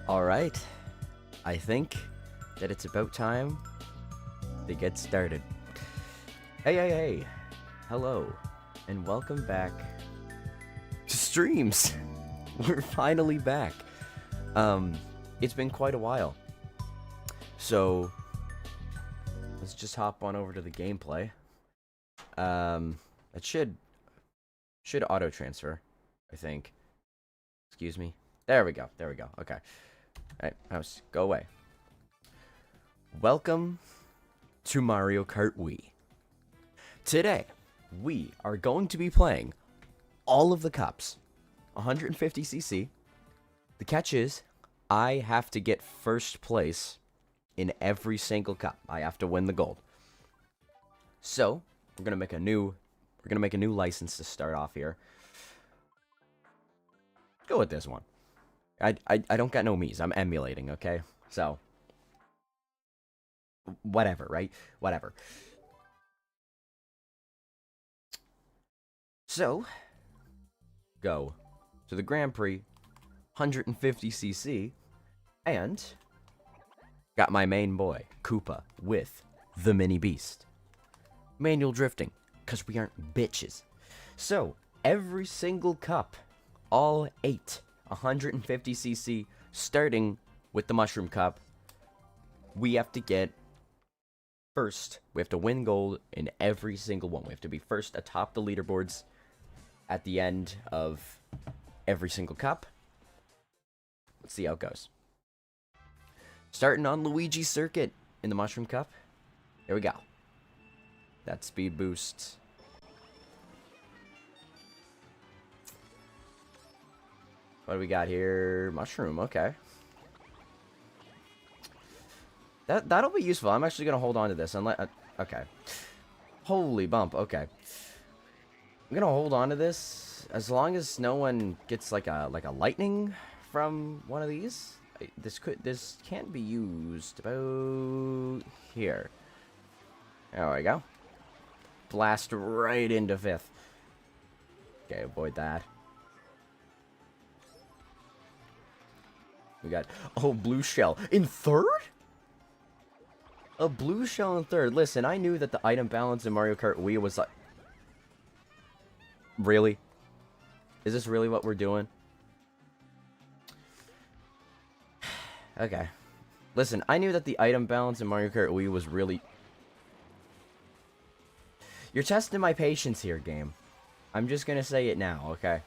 Alright, I think that it's about time to get started. Hey, hello, and welcome back to streams. We're finally back. It's been quite a while. So, let's just hop on over to the gameplay. It should auto-transfer, I think. Excuse me. There we go, okay. Alright, mouse, go away. Welcome to Mario Kart Wii. Today, we are going to be playing all of the cups. 150cc. The catch is, I have to get first place in every single cup. I have to win the gold. So, we're gonna make a new license to start off here. Go with this one. I don't got no me's. I'm emulating, okay? So, whatever, right? Whatever. So, go to the Grand Prix, 150cc, and got my main boy, Koopa, with the Mini Beast. Manual drifting, because we aren't bitches. So, every single cup, all 8 150cc, starting with the Mushroom Cup, we have to get first. We have to win gold in every single one. We have to be first atop the leaderboards at the end of every single cup. Let's see how it goes. Starting on Luigi Circuit in the Mushroom Cup. Here we go. That speed boost. What do we got here? Mushroom, okay. That'll be useful. I'm actually gonna hold on to this unless okay. Holy bump, okay. I'm gonna hold on to this as long as no one gets like a lightning from one of these. This can't be used about here. There we go. Blast right into 5th. Okay, avoid that. We got, oh, blue shell in 3rd? A blue shell in 3rd. Listen, I knew that the item balance in Mario Kart Wii was like... Really? Is this really what we're doing? Okay. Listen, I knew that the item balance in Mario Kart Wii was really... You're testing my patience here, game. I'm just gonna say it now, okay?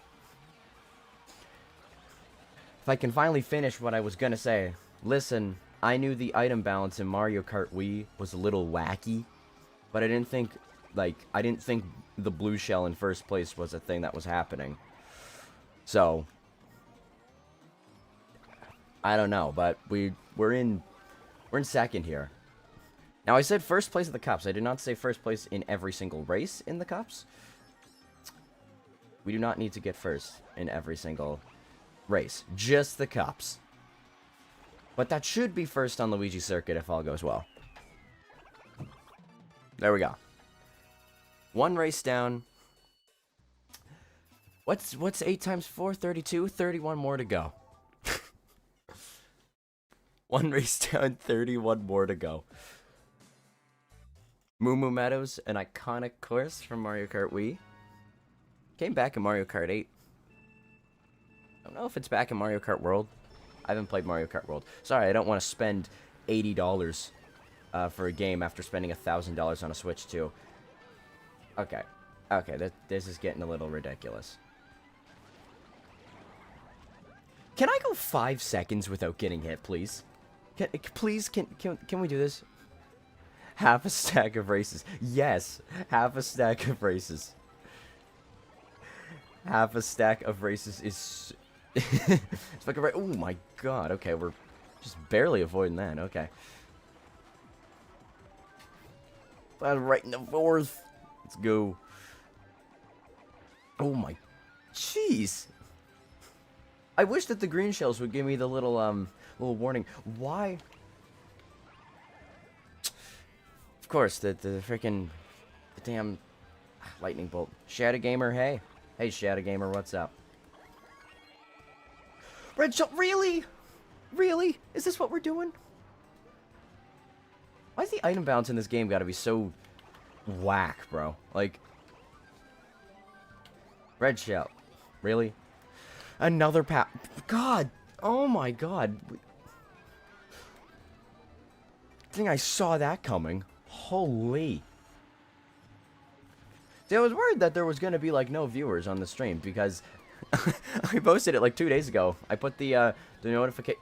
If I can finally finish what I was gonna say. Listen, I knew the item balance in Mario Kart Wii was a little wacky, but I didn't think, the blue shell in first place was a thing that was happening. So, I don't know, but we're in second here. Now, I said first place of the cups. I did not say first place in every single race in the cups. We do not need to get first in every single race, just the cups. But that should be first on Luigi Circuit if all goes well. There we go. 1 race down. What's 8 times 4? 32? 31 more to go. 1 race down, 31 more to go. Moo Moo Meadows, an iconic course from Mario Kart Wii. Came back in Mario Kart 8. I don't know if it's back in Mario Kart World. I haven't played Mario Kart World. Sorry, I don't want to spend $80 for a game after spending $1,000 on a Switch too. Okay. Okay, this is getting a little ridiculous. Can I go 5 seconds without getting hit, please? Can we do this? Half a stack of races. Yes, half a stack of races. Half a stack of races is... it's fucking right. Oh my god. Okay, we're just barely avoiding that. Okay. Right in the 4th. Let's go. Oh my... Jeez. I wish that the green shells would give me the little warning. Why? Of course, the damn lightning bolt. Shadow Gamer, hey. Hey, Shadow Gamer, what's up? Red shell, really? Really? Is this what we're doing? Why is the item balance in this game gotta be so whack, bro? Like, red shell. Really? Another God! Oh my god. I think I saw that coming. Holy. See, I was worried that there was gonna be, like, no viewers on the stream, because I posted it, like, 2 days ago. I put the notification...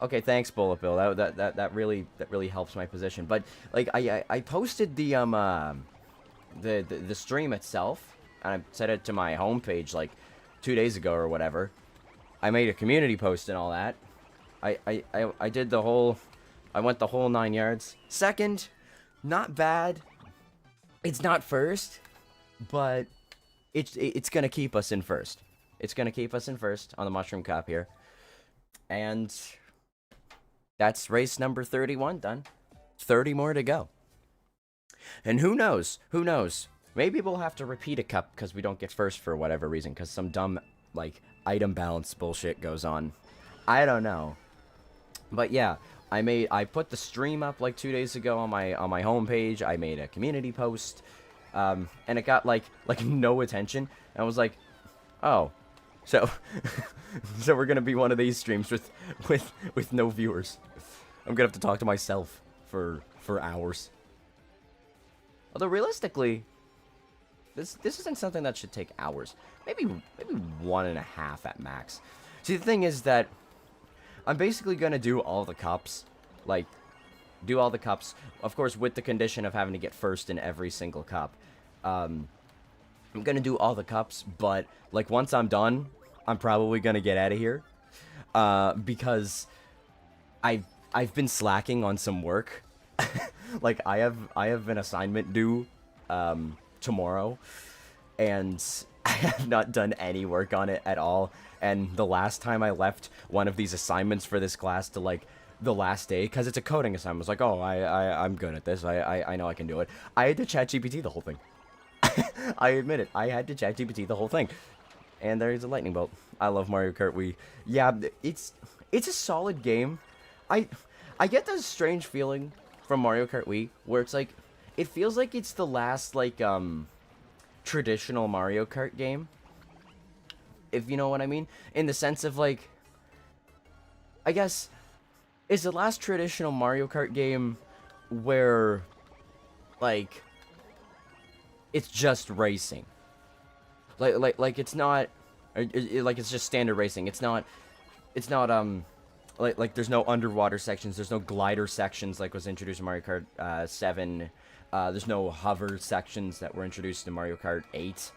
Okay, thanks, Bullet Bill. That really helps my position. But, like, I posted the stream itself, and I set it to my homepage, like, 2 days ago or whatever. I made a community post and all that. I did the whole... I went the whole 9 yards. Second, not bad. It's not first, but it's gonna keep us in first. It's gonna keep us in first on the Mushroom Cup here. And that's race number 31 done. 30 more to go. And who knows? Who knows? Maybe we'll have to repeat a cup because we don't get first for whatever reason, because some dumb, like, item balance bullshit goes on. I don't know. But yeah, I put the stream up like 2 days ago on my homepage. I made a community post, and it got like no attention. And I was like, oh, so so we're gonna be one of these streams with no viewers. I'm gonna have to talk to myself for hours. Although realistically, this isn't something that should take hours. Maybe 1.5 at max. See, the thing is that I'm basically gonna do all the cups, like, do all the cups, of course, with the condition of having to get first in every single cup. I'm gonna do all the cups, but, like, once I'm done, I'm probably gonna get out of here, because I've been slacking on some work. Like, I have an assignment due, tomorrow, and I have not done any work on it at all. And the last time I left one of these assignments for this class to, like, the last day, because it's a coding assignment, I was like, oh, I'm good at this, I know I can do it. I had to ChatGPT the whole thing. I admit it, I had to ChatGPT the whole thing. And there's a lightning bolt. I love Mario Kart Wii. Yeah, it's a solid game. I get this strange feeling from Mario Kart Wii, where it's like, it feels like it's the last, like, traditional Mario Kart game. If you know what I mean. In the sense of, like, I guess, it's the last traditional Mario Kart game where, like, it's just racing. Like it's not, like, it's just standard racing. It's not, like, there's no underwater sections, there's no glider sections like was introduced in Mario Kart 7. There's no hover sections that were introduced in Mario Kart 8.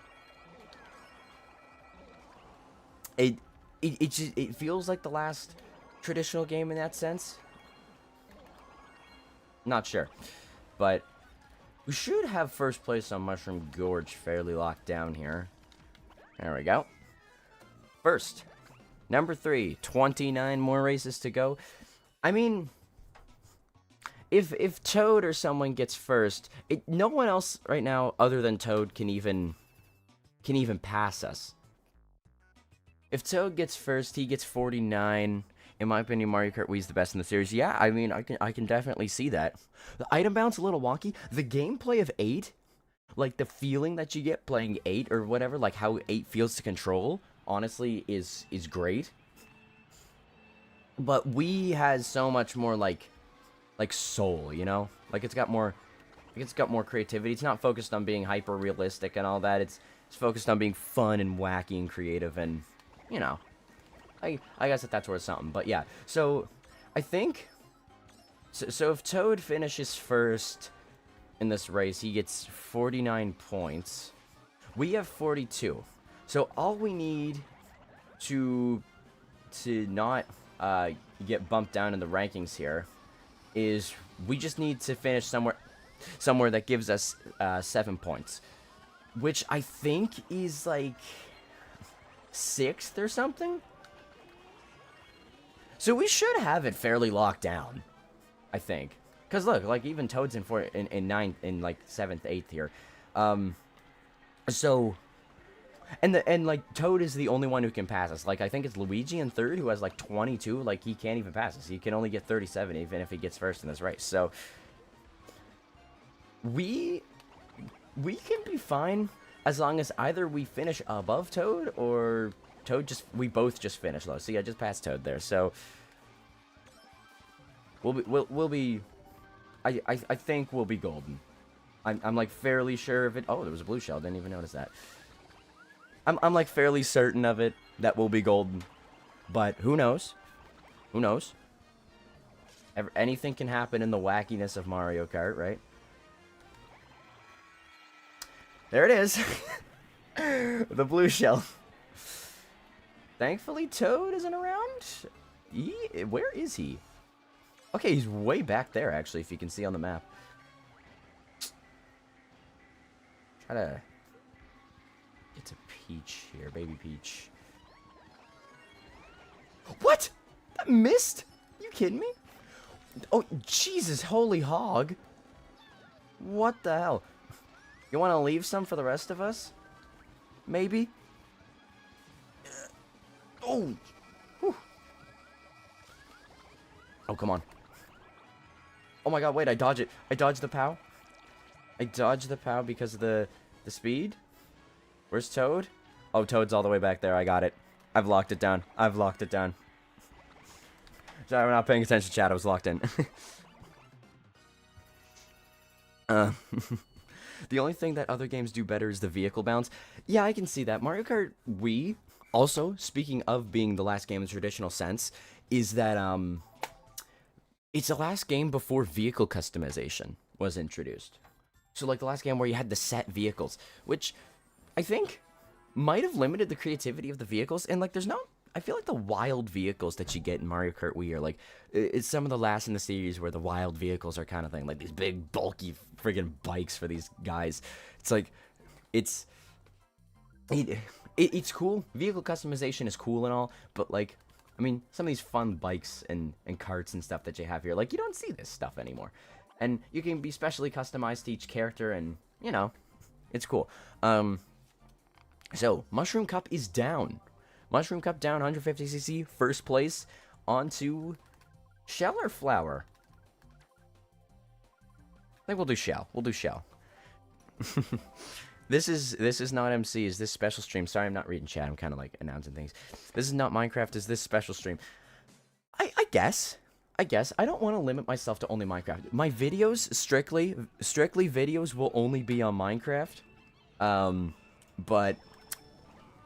It feels like the last traditional game in that sense. Not sure. But we should have first place on Mushroom Gorge fairly locked down here. There we go. First. Number 3. 29 more races to go. I mean, if Toad or someone gets first, no one else right now other than Toad can even pass us. If Toad gets first, he gets 49. In my opinion, Mario Kart Wii is the best in the series. Yeah, I mean, I can definitely see that. The item bounce a little wonky. The gameplay of 8, like the feeling that you get playing 8 or whatever, like how 8 feels to control, honestly, is great. But Wii has so much more like soul, you know? Like it's got more creativity. It's not focused on being hyper realistic and all that. It's focused on being fun and wacky and creative, and you know, I guess that's worth something. But yeah, so I think so if Toad finishes first in this race, he gets 49 points. We have 42. So all we need to not get bumped down in the rankings here is we just need to finish somewhere that gives us 7 points, which I think is like 6th or something. So we should have it fairly locked down, I think. Cause look, like even Toad's in 9th, in like 7th, 8th here. So And like Toad is the only one who can pass us. Like I think it's Luigi in third who has like 22. Like he can't even pass us. He can only get 37 even if he gets first in this race. So we can be fine as long as either we finish above Toad or we both just finish low. See, I just passed Toad there. So we'll be I think we'll be golden. I'm like fairly sure of it. Oh, there was a blue shell. Didn't even notice that. I'm like fairly certain of it that we'll be golden. But who knows? Who knows? Anything can happen in the wackiness of Mario Kart, right? There it is. The blue shell. Thankfully, Toad isn't around. Where is he? Okay, he's way back there, actually, if you can see on the map. Try to get to Peach here, baby Peach. What? That missed? You kidding me? Oh, Jesus, holy hog. What the hell? You want to leave some for the rest of us? Maybe? Oh! Whew. Oh, come on. Oh my god, wait, I dodge it. I dodged the POW. I dodged the POW because of the speed. Where's Toad? Oh, Toad's all the way back there. I got it. I've locked it down. I've locked it down. Sorry, we're not paying attention, chat. I was locked in. The only thing that other games do better is the vehicle bounce. Yeah, I can see that. Mario Kart Wii, also, speaking of being the last game in the traditional sense, is that, it's the last game before vehicle customization was introduced. So, like, the last game where you had the set vehicles, which I think might have limited the creativity of the vehicles. And, like, I feel like the wild vehicles that you get in Mario Kart Wii are, like, it's some of the last in the series where the wild vehicles are kind of thing. Like, these big, bulky, friggin' bikes for these guys. It's like, it's cool. Vehicle customization is cool and all, but, like, I mean, some of these fun bikes and carts and stuff that you have here, like, you don't see this stuff anymore. And you can be specially customized to each character, and, you know, it's cool. So, Mushroom Cup is down. Mushroom Cup down, 150cc, first place, onto Shell or Flower? I think we'll do Shell. We'll do Shell. This is not MC. Is this special stream? Sorry, I'm not reading chat. I'm kind of like announcing things. This is not Minecraft. Is this special stream? I guess. I don't want to limit myself to only Minecraft. My videos, strictly videos, will only be on Minecraft. But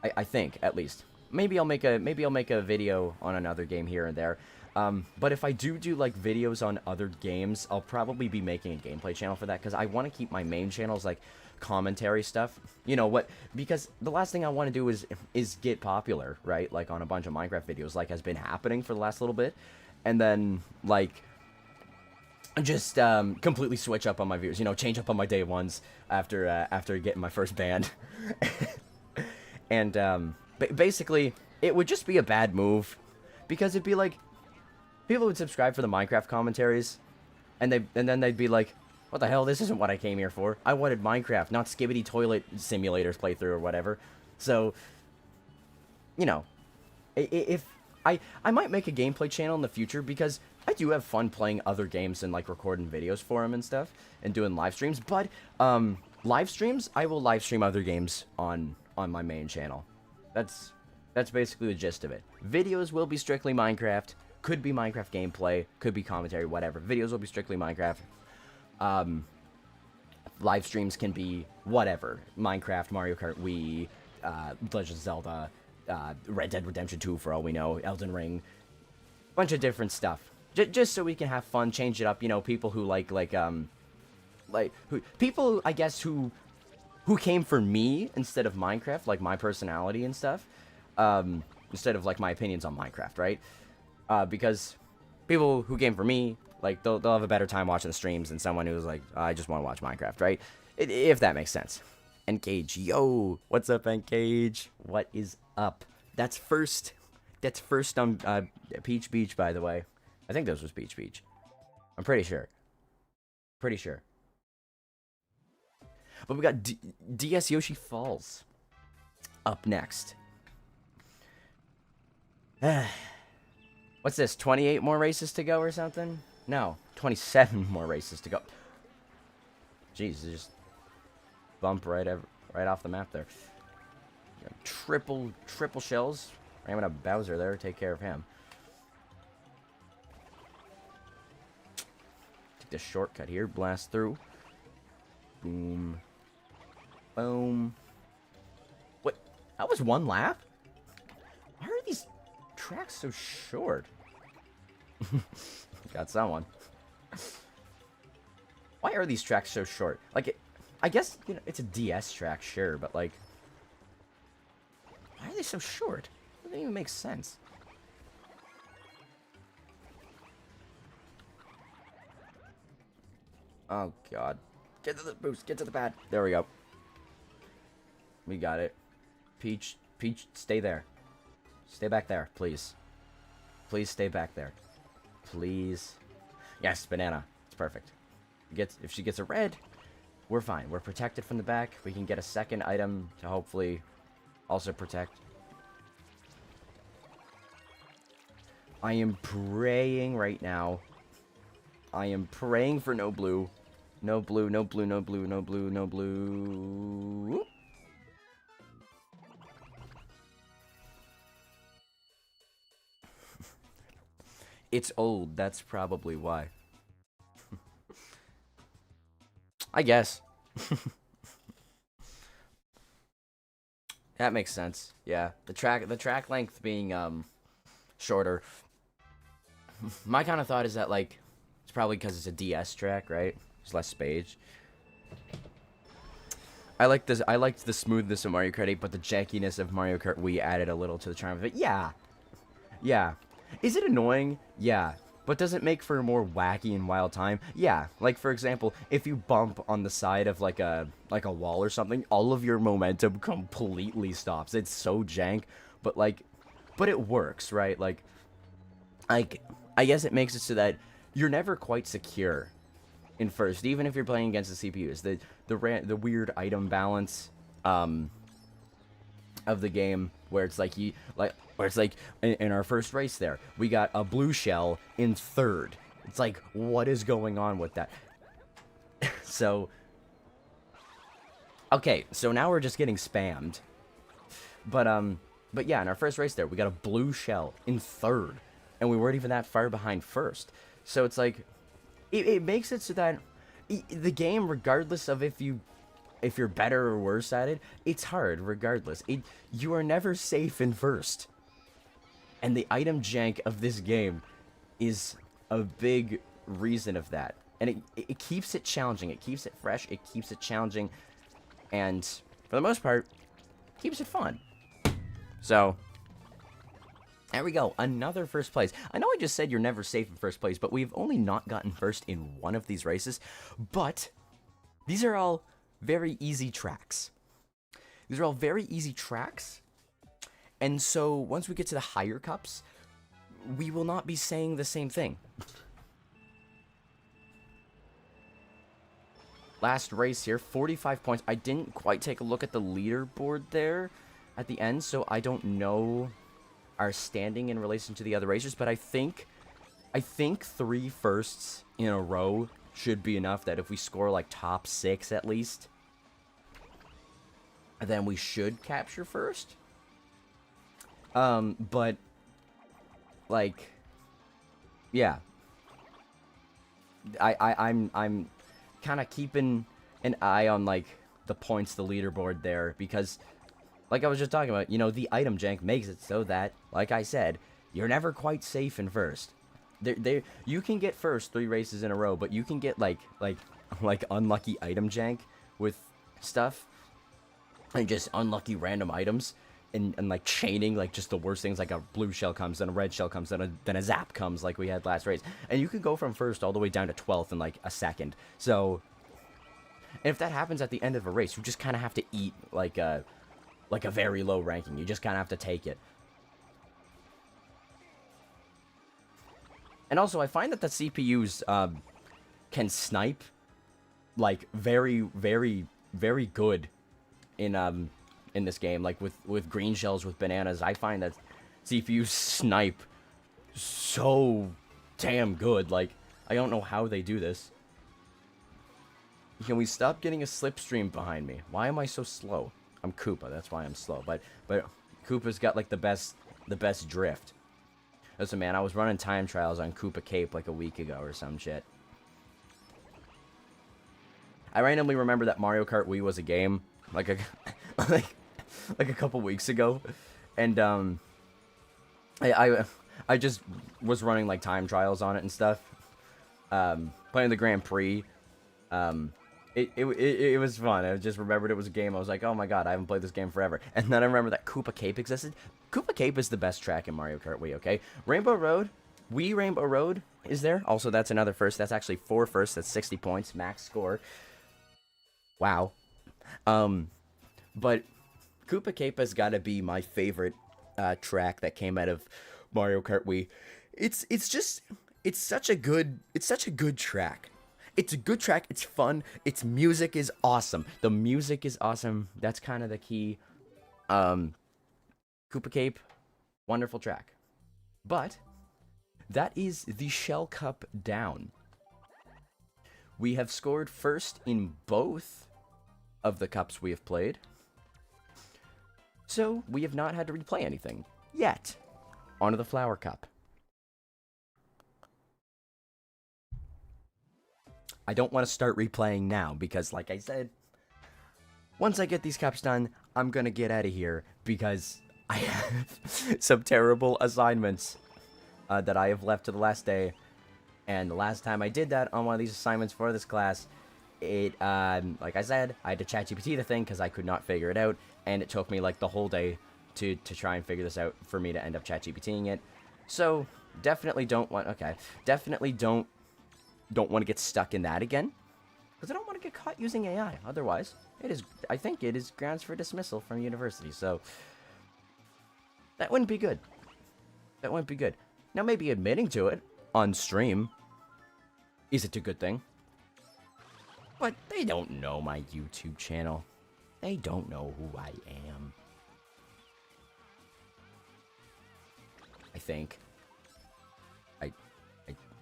I think at least maybe I'll make a video on another game here and there. But if I do like videos on other games, I'll probably be making a gameplay channel for that, because I want to keep my main channels like commentary stuff. You know what? Because the last thing I want to do is get popular, right? Like on a bunch of Minecraft videos, like has been happening for the last little bit, and then like just completely switch up on my views. You know, change up on my day ones after getting my first ban. And basically, it would just be a bad move, because it'd be like, people would subscribe for the Minecraft commentaries, and then they'd be like, what the hell, this isn't what I came here for. I wanted Minecraft, not Skibbity Toilet Simulators playthrough or whatever. So, you know, if I might make a gameplay channel in the future, because I do have fun playing other games and like recording videos for them and stuff, and doing live streams. But live streams, I will live stream other games on my main channel. That's basically the gist of it. Videos will be strictly Minecraft. Could be Minecraft gameplay, could be commentary, whatever. Videos will be strictly Minecraft. Live streams can be whatever. Minecraft, Mario Kart Wii, Legend of Zelda, Red Dead Redemption 2 for all we know, Elden Ring, bunch of different stuff. Just so we can have fun, change it up. You know, people who people, I guess, who came for me instead of Minecraft, like my personality and stuff, instead of like my opinions on Minecraft, right? Because people who came for me, like, they'll have a better time watching the streams than someone who's like, I just want to watch Minecraft, right? If that makes sense. Encage, yo, what's up, Encage? What is up? That's first on Peach Beach, by the way. I think this was Peach Beach. I'm pretty sure. But we got DS Yoshi Falls. up next. What's this? 28 more races to go or something? No, 27 more races to go. Jeez, just bump right off the map there. Triple shells. I'm gonna Bowser there. Take care of him. Take the shortcut here. Blast through. Boom. Boom. What? That was one lap? Why are these tracks so short? Got someone. Why are these tracks so short? Like, I guess, you know, it's a DS track, sure, but like, why are they so short? It doesn't even make sense. Oh, God. Get to the boost. Get to the pad. There we go. We got it. Peach, stay there. Stay back there, please. Please stay back there. Please. Yes, banana. It's perfect. If she gets a red, we're fine. We're protected from the back. We can get a second item to hopefully also protect. I am praying right now. I am praying for no blue. No blue, no blue, no blue, no blue, no blue. It's old, that's probably why. I guess. That makes sense. Yeah, the track length being shorter. My kind of thought is that like it's probably because it's a DS track, right? There's less space. I liked the smoothness of Mario Kart 8, but the jankiness of Mario Kart Wii added a little to the charm of it. Yeah. Yeah. Is it annoying? Yeah. But does it make for a more wacky and wild time? Yeah. Like, for example, if you bump on the side of like a wall or something, all of your momentum completely stops. It's so jank, but it works, right? Like I guess it makes it so that you're never quite secure in first, even if you're playing against the CPUs. The weird item balance of the game where it's like in our first race there, we got a blue shell in third. It's like, what is going on with that? So okay, so now we're just getting spammed. But yeah, in our first race there, we got a blue shell in third, and we weren't even that far behind first. So it's like, it makes it so that the game, regardless of if you're better or worse at it, it's hard regardless. You are never safe in first. And the item jank of this game is a big reason of that. And it keeps it challenging. It keeps it fresh. It keeps it challenging. And for the most part, keeps it fun. So there we go. Another first place. I know I just said you're never safe in first place, but we've only not gotten first in one of these races. But these are all very easy tracks. These are all very easy tracks. And so once we get to the higher cups, we will not be saying the same thing. Last race here, 45 points. I didn't quite take a look at the leaderboard there at the end, so I don't know our standing in relation to the other racers, but I think 3 firsts in a row should be enough that if we score like top 6 at least, then we should capture first. But like, yeah, I'm kind of keeping an eye on like the points, the leaderboard there, because like I was just talking about, you know, the item jank makes it so that, like I said, you're never quite safe in first. You can get first 3 races in a row, but you can get like unlucky item jank with stuff, and just unlucky random items, and like chaining like just the worst things, like a blue shell comes, then a red shell comes, then a zap comes, like we had last race, and you can go from first all the way down to 12th in like a second. So, and if that happens at the end of a race, you just kind of have to eat like a very low ranking. You just kind of have to take it. And also, I find that the CPUs can snipe like very, very, very good in in this game, like with green shells, with bananas. I find that CPU snipe so damn good. Like, I don't know how they do this. Can we stop getting a slipstream behind me? Why am I so slow? I'm Koopa, that's why I'm slow. But Koopa's got like the best drift. Listen, man, I was running time trials on Koopa Cape like a week ago or some shit. I randomly remember that Mario Kart Wii was a game like a like a couple weeks ago, and I just was running like time trials on it and stuff, playing the Grand Prix. It was fun. I just remembered it was a game. I was like, oh my god, I haven't played this game forever. And then I remember that Koopa Cape existed. Koopa Cape is the best track in Mario Kart Wii, okay? Rainbow Road, Wii Rainbow Road is there. Also, that's another first. That's actually 4 firsts. That's 60 points, max score. Wow. But Koopa Cape has got to be my favorite track that came out of Mario Kart Wii. It's such a good track. It's a good track. It's fun. Its music is awesome. The music is awesome. That's kind of the key. Koopa Cape, wonderful track. But that is the Shell Cup down. We have scored first in both of the cups we have played. So we have not had to replay anything yet. On to the Flower Cup. I don't want to start replaying now because, like I said, once I get these cups done, I'm going to get out of here because I have some terrible assignments that I have left to the last day. And the last time I did that on one of these assignments for this class, it, like I said, I had to ChatGPT the thing because I could not figure it out. And it took me, like, the whole day to try and figure this out for me to end up ChatGPTing it. So, definitely don't want to get stuck in that again, because I don't want to get caught using AI. Otherwise, I think it is grounds for dismissal from university. So that wouldn't be good. That wouldn't be good. Now, maybe admitting to it on stream isn't a good thing, but they don't know my YouTube channel. They don't know who I am. I think.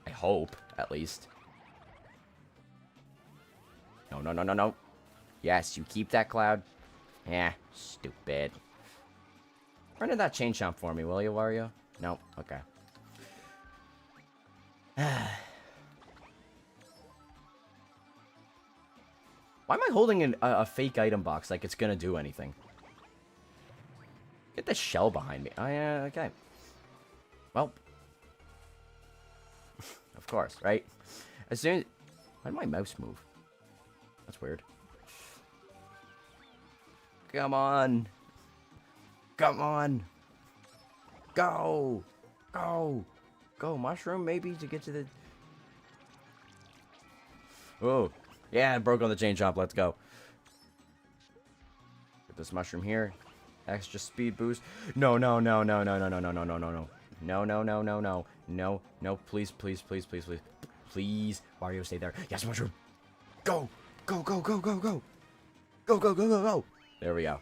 I hope, at least. No. Yes, you keep that cloud. Yeah, stupid. Run to that chain chomp for me, will you, Wario? No? Okay. Why am I holding a fake item box like it's gonna do anything? Get the shell behind me. Oh, yeah, okay. Well. Of course, right? As soon as... Why did my mouse move? That's weird. Come on. Come on. Go. Go. Go. Mushroom, maybe, to get to the... Oh. Yeah, it broke on the chain chomp. Let's go. Get this mushroom here. Extra speed boost. No. No, please. Please. Wario, stay there. Yes, mushroom. Go. Go. There we go.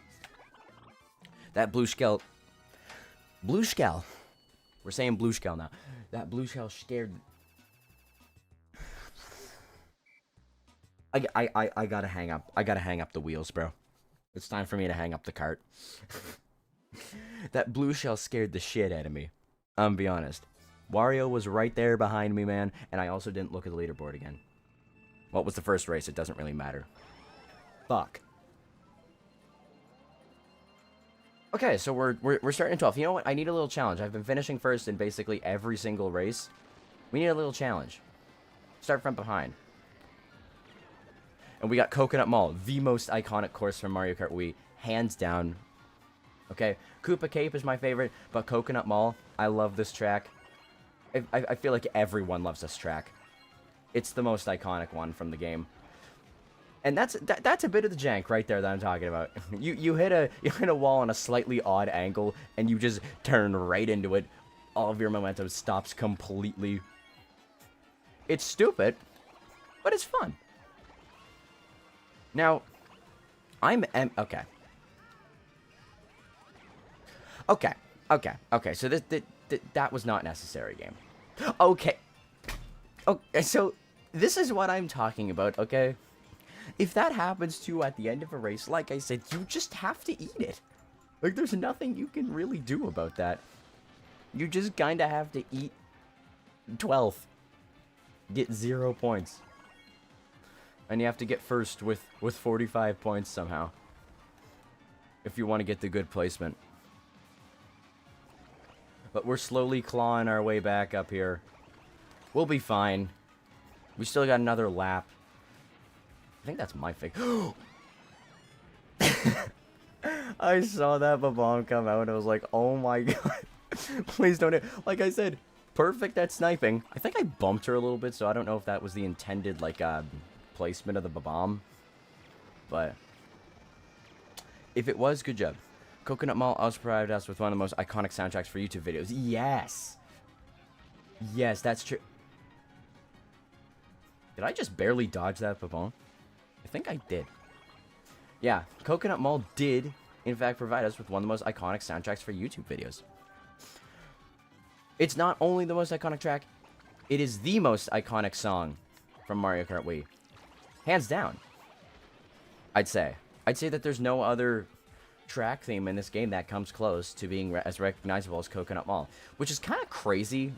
That blue shell. Blue shell. We're saying blue shell now. That blue shell scared... I gotta hang up. I gotta hang up the wheels, bro. It's time for me to hang up the cart. That blue shell scared the shit out of me. I'm be honest. Wario was right there behind me, man, and I also didn't look at the leaderboard again. What was the first race? It doesn't really matter. Fuck. Okay, so we're starting 12. You know what? I need a little challenge. I've been finishing first in basically every single race. We need a little challenge. Start from behind. And we got Coconut Mall, the most iconic course from Mario Kart Wii, hands down. Okay, Koopa Cape is my favorite, but Coconut Mall, I love this track. I feel like everyone loves this track. It's the most iconic one from the game. And that's a bit of the jank right there that I'm talking about. You hit a wall on a slightly odd angle, and you just turn right into it. All of your momentum stops completely. It's stupid, but it's fun. Now, okay. Okay. Okay. Okay. So that was not necessary, game. Okay. Okay. So this is what I'm talking about, okay? If that happens to you at the end of a race, like I said, you just have to eat it. Like, there's nothing you can really do about that. You just kind of have to eat 12th. Get 0 points. And you have to get first with 45 points somehow. If you want to get the good placement. But we're slowly clawing our way back up here. We'll be fine. We still got another lap. I think that's my fake. I saw that bomb come out and I was like, oh my god. Please don't hit. Like I said, perfect at sniping. I think I bumped her a little bit, so I don't know if that was the intended, like, placement of the bomb. But if it was, good job. Coconut Mall also provided us with one of the most iconic soundtracks for YouTube videos. Yes. Yes, that's true. Did I just barely dodge that bomb? I think I did. Yeah, Coconut Mall did, in fact, provide us with one of the most iconic soundtracks for YouTube videos. It's not only the most iconic track, it is the most iconic song from Mario Kart Wii. Hands down. I'd say. I'd say that there's no other track theme in this game that comes close to being as recognizable as Coconut Mall. Which is kind of crazy,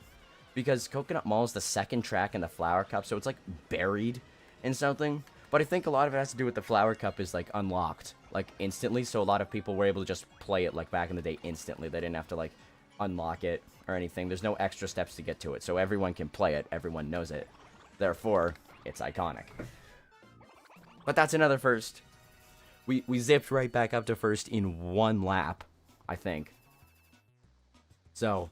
because Coconut Mall is the second track in the Flower Cup, so it's like buried in something. But I think a lot of it has to do with the Flower Cup is like unlocked, like instantly, so a lot of people were able to just play it like back in the day instantly. They didn't have to like unlock it or anything. There's no extra steps to get to it, so everyone can play it, everyone knows it. Therefore, it's iconic. But that's another first. We zipped right back up to first in one lap, I think. So,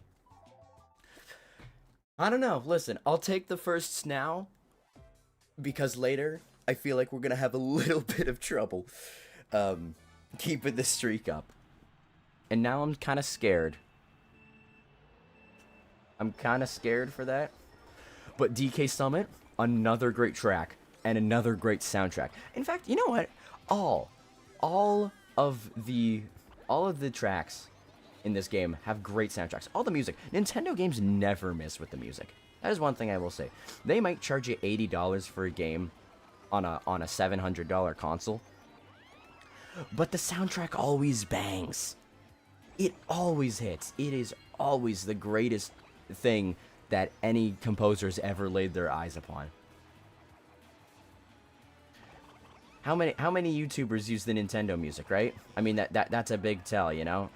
I don't know. Listen, I'll take the firsts now, because later I feel like we're gonna have a little bit of trouble keeping the streak up. And now I'm kind of scared. I'm kind of scared for that. But DK Summit, another great track and another great soundtrack. In fact, you know what? All of the tracks in this game have great soundtracks. All the music. Nintendo games never miss with the music. That is one thing I will say. They might charge you $80 for a game on a $700 console, but the soundtrack always bangs. It always hits. It is always the greatest thing that any composers ever laid their eyes upon. How many YouTubers use the Nintendo music, right? I mean, that's a big tell, you know?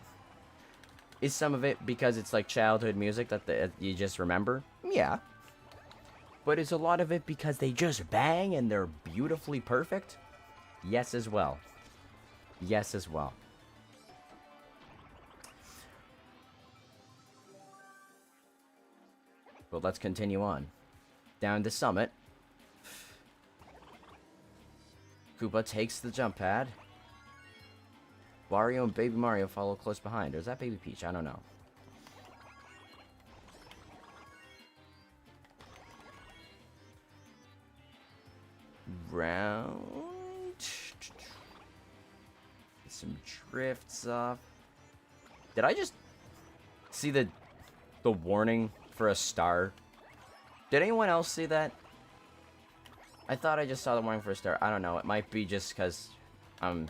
Is some of it because it's like childhood music that you just remember? Yeah. But is a lot of it because they just bang and they're beautifully perfect? Yes as well. Yes as well. But let's continue on. Down the summit. Koopa takes the jump pad. Wario and Baby Mario follow close behind. Or is that Baby Peach? I don't know. Round. Get some drifts off. Did I just see the warning for a star? Did anyone else see that? I thought I just saw the warning for a star. I don't know. It might be just because I'm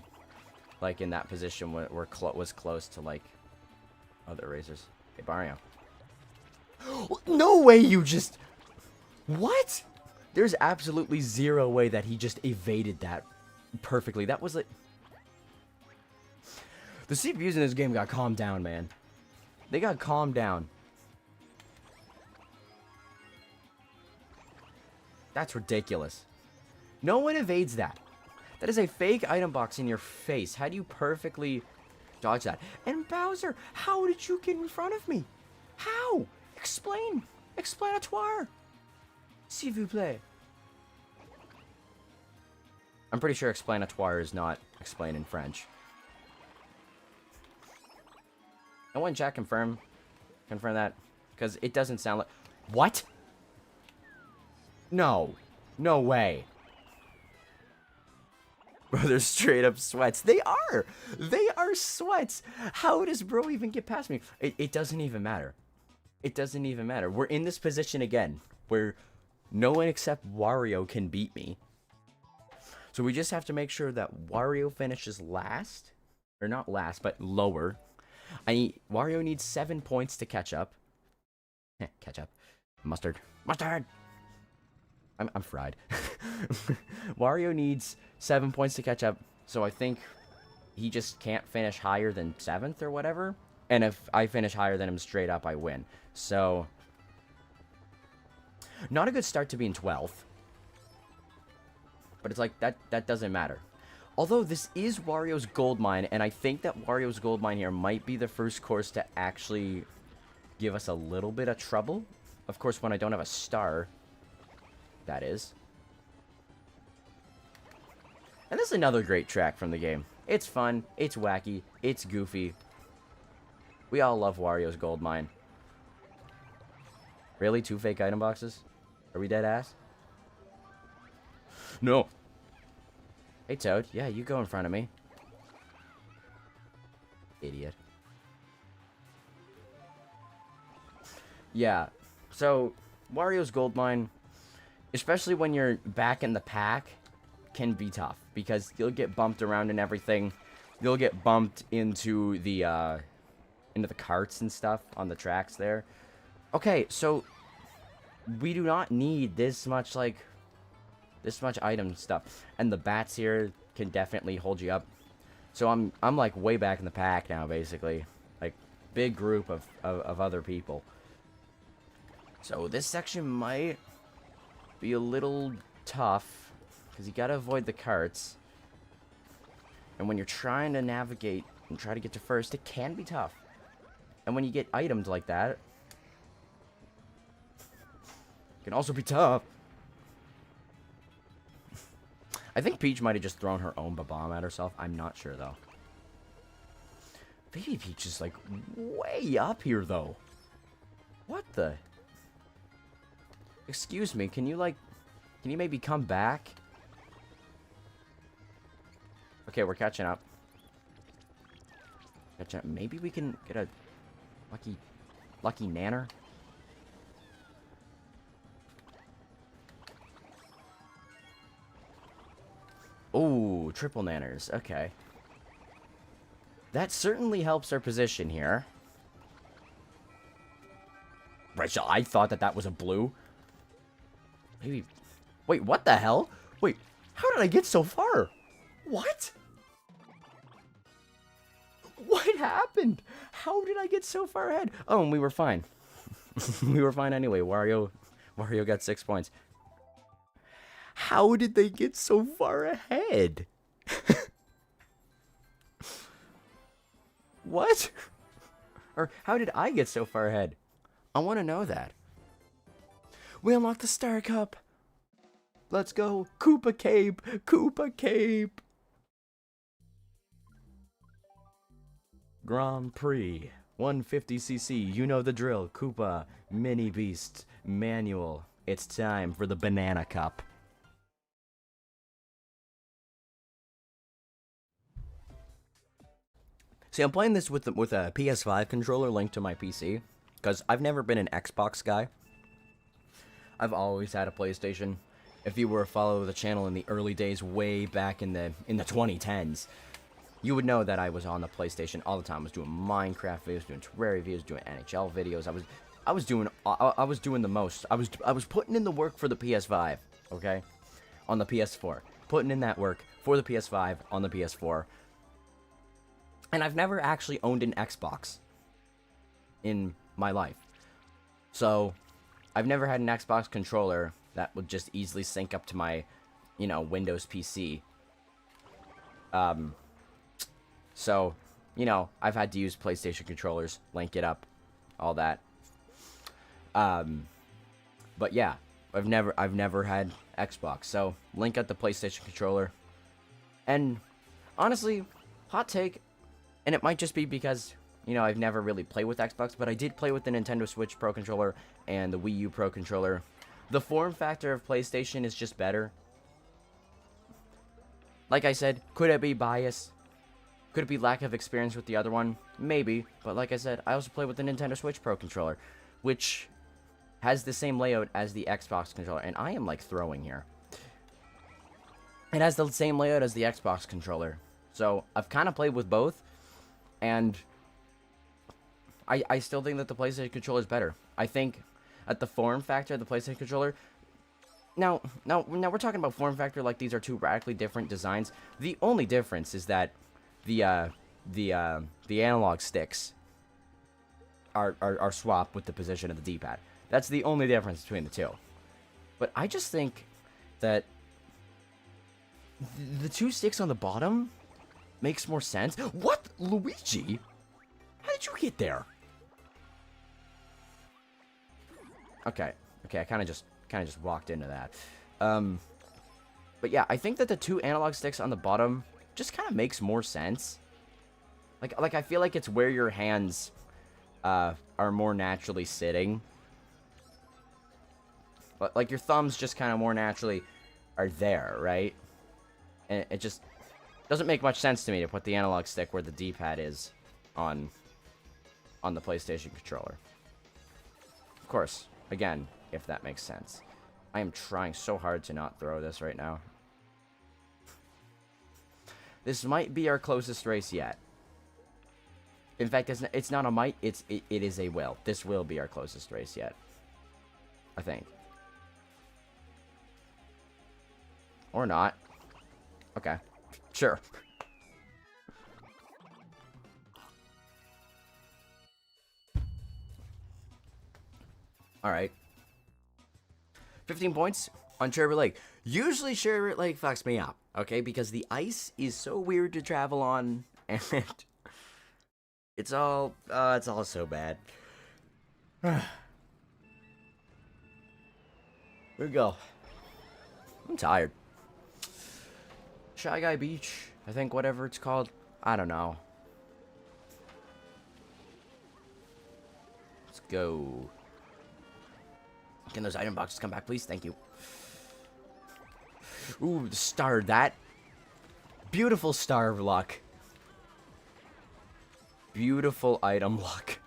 like in that position where was close to like other racers. Hey, Mario. No way you just... What? There's absolutely zero way that he just evaded that perfectly. That was like... The CPUs in this game got calmed down, man. They got calmed down. That's ridiculous. No one evades that. That is a fake item box in your face. How do you perfectly dodge that? And Bowser, how did you get in front of me? How? Explain. Explanatoire. S'il vous plaît. I'm pretty sure explanatoire is not explain in French. I want Jack confirm that, because it doesn't sound like... What? No. No way. Bro, they're straight up sweats. They are! They are sweats! How does bro even get past me? It doesn't even matter. It doesn't even matter. We're in this position again, where no one except Wario can beat me. So we just have to make sure that Wario finishes last. Or not last, but lower. Wario needs 7 points to catch up. Catch up. Mustard. Mustard! I'm fried. Wario needs 7 points to catch up, so I think he just can't finish higher than 7th or whatever. And if I finish higher than him straight up, I win. So, not a good start to being 12th. But it's like, that doesn't matter. Although, this is Wario's gold mine, and I think that Wario's gold mine here might be the first course to actually give us a little bit of trouble. Of course, when I don't have a star, that is. And this is another great track from the game. It's fun, it's wacky, it's goofy. We all love Wario's gold mine. Really? 2 fake item boxes? Are we dead ass? No. Hey, Toad. Yeah, you go in front of me. Idiot. Yeah. So, Wario's gold mine, especially when you're back in the pack, can be tough. Because you'll get bumped around and everything. You'll get bumped into the carts and stuff on the tracks there. Okay, so we do not need this much item stuff. And the bats here can definitely hold you up. So I'm like way back in the pack now, basically. Like, big group of other people. So this section might be a little tough, because you gotta avoid the carts. And when you're trying to navigate and try to get to first, it can be tough. And when you get items like that, it can also be tough. I think Peach might have just thrown her own bomb at herself. I'm not sure, though. Baby Peach is, like, way up here, though. What the? Excuse me, can you maybe come back? Okay, we're catching up. Maybe we can get a lucky nanner. Oh, triple nanners. Okay. That certainly helps our position here. Rachel, I thought that was a blue. Maybe. Wait, what the hell? Wait, how did I get so far? What? What happened? How did I get so far ahead? Oh, and we were fine. We were fine anyway. Wario got 6 points. How did they get so far ahead? What? Or how did I get so far ahead? I want to know that. We unlocked the Star Cup. Let's go. Koopa Cape. Koopa Cape. Grand Prix. 150cc. You know the drill. Koopa. Mini Beast. Manual. It's time for the Banana Cup. See, I'm playing this with a PS5 controller linked to my PC, because I've never been an Xbox guy. I've always had a PlayStation. If you were a follower of the channel in the early days, way back in the 2010s, you would know that I was on the PlayStation all the time. I was doing Minecraft videos, doing Terraria videos, doing NHL videos. I was doing the most. I was putting in the work for the PS5, okay, on the PS4, putting in that work for the PS5 on the PS4. And I've never actually owned an Xbox in my life. So, I've never had an Xbox controller that would just easily sync up to my, Windows PC. So, I've had to use PlayStation controllers, link it up, all that. But yeah, I've never had Xbox. So, link up the PlayStation controller. And, honestly, hot take, and it might just be because, I've never really played with Xbox, but I did play with the Nintendo Switch Pro Controller and the Wii U Pro Controller. The form factor of PlayStation is just better. Like I said, could it be bias? Could it be lack of experience with the other one? Maybe. But like I said, I also play with the Nintendo Switch Pro controller, which has the same layout as the Xbox controller. And I am, like, throwing here. It has the same layout as the Xbox controller. So, I've kind of played with both. And I still think that the PlayStation controller is better. I think at the form factor of the PlayStation controller... Now we're talking about form factor like these are two radically different designs. The only difference is that the analog sticks are swapped with the position of the D-pad. That's the only difference between the two. But I just think that the two sticks on the bottom makes more sense. What? Luigi? How did you get there? Okay, I kind of just walked into that. But yeah, I think that the two analog sticks on the bottom just kind of makes more sense. Like I feel like it's where your hands are more naturally sitting. But like your thumbs just kind of more naturally are there, right? And it just doesn't make much sense to me to put the analog stick where the D-pad is on the PlayStation controller. Of course, again, if that makes sense. I am trying so hard to not throw this right now. This might be our closest race yet. In fact, it's not a might, it is a will. This will be our closest race yet. I think. Or not. Okay. Sure. Alright. 15 points on Sherbet Lake. Usually Sherbet Lake fucks me up, okay? Because the ice is so weird to travel on, and it's all so bad. Here we go. I'm tired. Shy Guy Beach, I think, whatever it's called. I don't know. Let's go. Can those item boxes come back, please? Thank you. Ooh, the star. That beautiful star of luck. Beautiful item luck.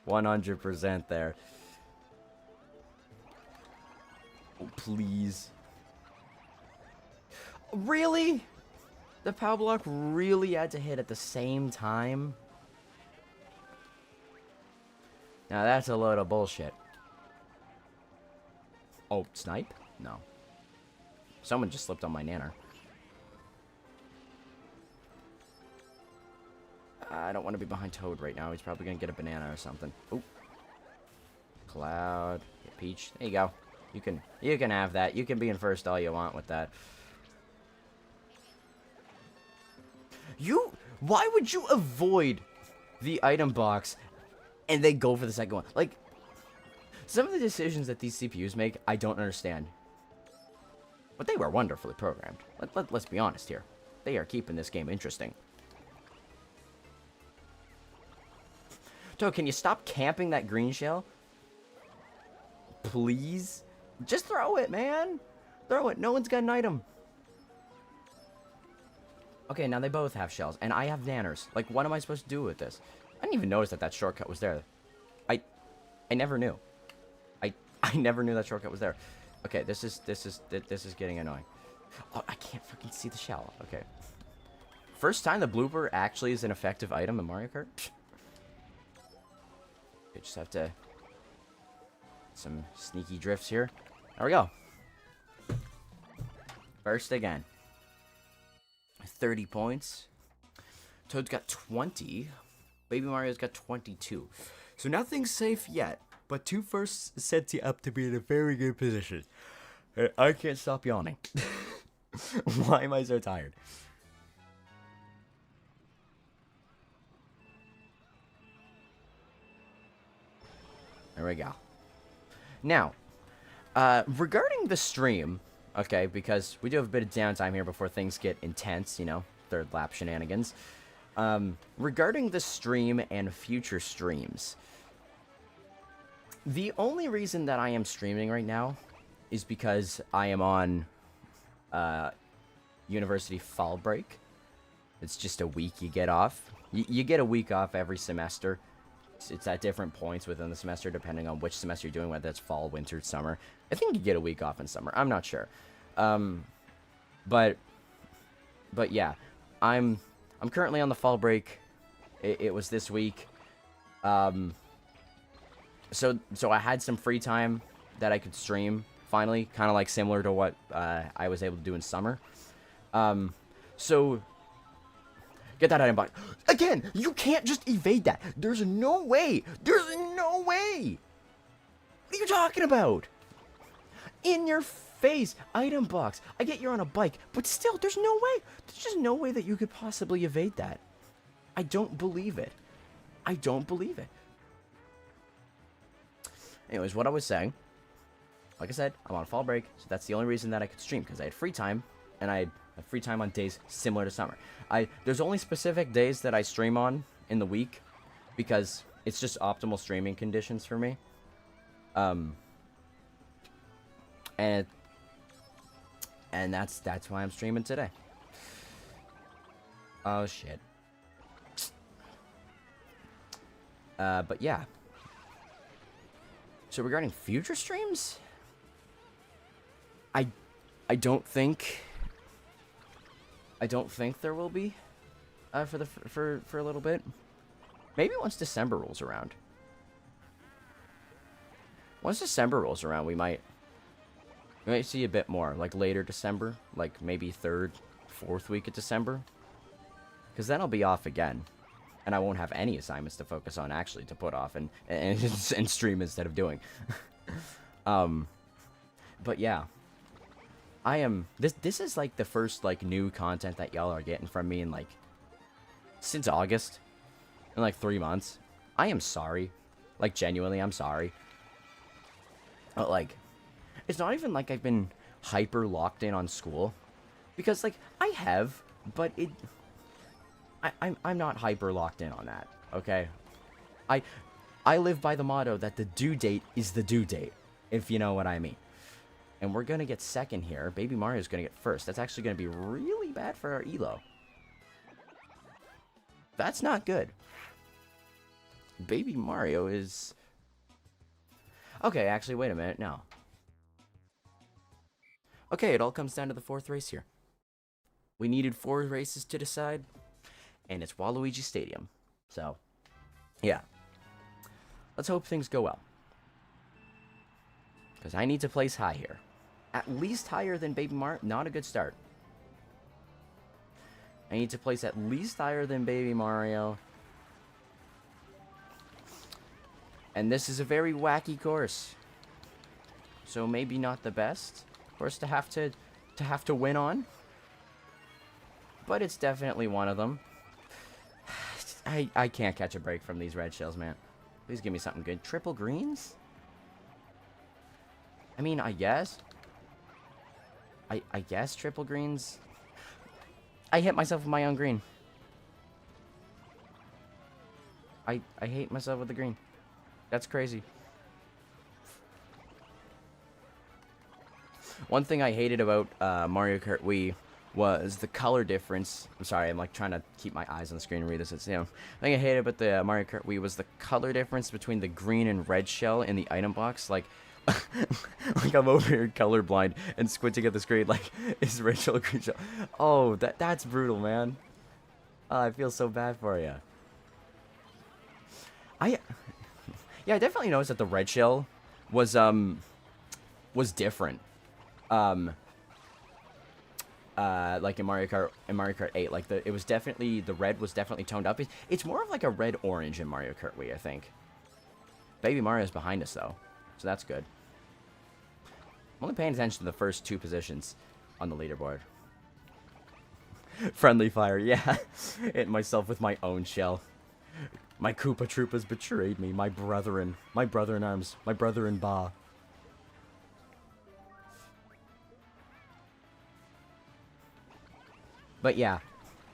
100% there. Oh, please. Really? The power block really had to hit at the same time? Now that's a load of bullshit. Oh, snipe? No. Someone just slipped on my nanner. I don't want to be behind Toad right now. He's probably going to get a banana or something. Oop. Cloud. Yeah, Peach. There you go. You can have that. You can be in first all you want with that. Why would you avoid the item box and then go for the second one? Like, some of the decisions that these CPUs make, I don't understand. But they were wonderfully programmed. Let's be honest here. They are keeping this game interesting. Toad, can you stop camping that green shell? Please? Just throw it, man. Throw it. No one's got an item. Okay, now they both have shells, and I have nanners. Like, what am I supposed to do with this? I didn't even notice that that shortcut was there. I never knew. I never knew that shortcut was there. Okay, this is getting annoying. Oh, I can't fucking see the shell. Okay. First time the blooper actually is an effective item in Mario Kart. You just have to some sneaky drifts here. There we go. First again. 30 points. Toad's got 20. Baby Mario's got 22. So nothing's safe yet. But 2 firsts sets you up to be in a very good position. I can't stop yawning. Why am I so tired? There we go. Now, regarding the stream, okay, because we do have a bit of downtime here before things get intense, you know, third lap shenanigans. Regarding the stream and future streams, the only reason that I am streaming right now is because I am on university fall break. It's just a week you get off. You get a week off every semester. It's at different points within the semester, depending on which semester you're doing, whether it's fall, winter, summer. I think you get a week off in summer. I'm not sure. But yeah, I'm currently on the fall break. It was this week. So I had some free time that I could stream finally, kind of like similar to what I was able to do in summer. So get that item box. Again, you can't just evade that. There's no way. There's no way. What are you talking about? In your face, item box. I get you're on a bike, but still, there's no way. There's just no way that you could possibly evade that. I don't believe it. I don't believe it. Anyways, what I was saying, like I said, I'm on fall break, so that's the only reason that I could stream, because I had free time, and I had free time on days similar to summer. There's only specific days that I stream on in the week, because it's just optimal streaming conditions for me. And that's why I'm streaming today. Oh shit. But yeah. So regarding future streams, I don't think there will be for a little bit. Maybe once December rolls around. Once December rolls around, we might see a bit more, like later December, like maybe 3rd, 4th week of December, because then I'll be off again. And I won't have any assignments to focus on, actually, to put off and stream instead of doing. But yeah, I am. This is like the first like new content that y'all are getting from me in like since August, in like 3 months. I am sorry, like genuinely, I'm sorry. But like, it's not even like I've been hyper locked in on school, because like I have, but it. I'm not hyper locked in on that, okay? I live by the motto that the due date is the due date, if you know what I mean. And we're gonna get second here. Baby Mario's gonna get first. That's actually gonna be really bad for our elo. That's not good. Baby Mario is... Okay, actually, wait a minute, no. Okay, it all comes down to the 4th race here. We needed 4 races to decide. And it's Waluigi Stadium. So, yeah. Let's hope things go well. Because I need to place high here. At least higher than Baby Mario. Not a good start. I need to place at least higher than Baby Mario. And this is a very wacky course. So maybe not the best course to have to win on. But it's definitely one of them. I can't catch a break from these red shells, man. Please give me something good. Triple greens? I mean, I guess. I guess triple greens. I hit myself with my own green. I hate myself with the green. That's crazy. One thing I hated about Mario Kart Wii was the color difference. I'm sorry, I'm like trying to keep my eyes on the screen and read this. It's, you know, the thing I hated about the Mario Kart Wii was the color difference between the green and red shell in the item box. Like, like I'm over here colorblind and squinting at the screen. Like, is red shell or green shell? Oh, that's brutal, man. I feel so bad for you. Yeah, I definitely noticed that the red shell was different. Like in Mario Kart 8, like it was definitely, the red was definitely toned up. It's more of like a red-orange in Mario Kart Wii, I think. Baby Mario's behind us though, so that's good. I'm only paying attention to the first 2 positions on the leaderboard. Friendly fire, yeah. Hit myself with my own shell. My Koopa Troopas betrayed me, my brother in arms, my brother in Ba. But yeah,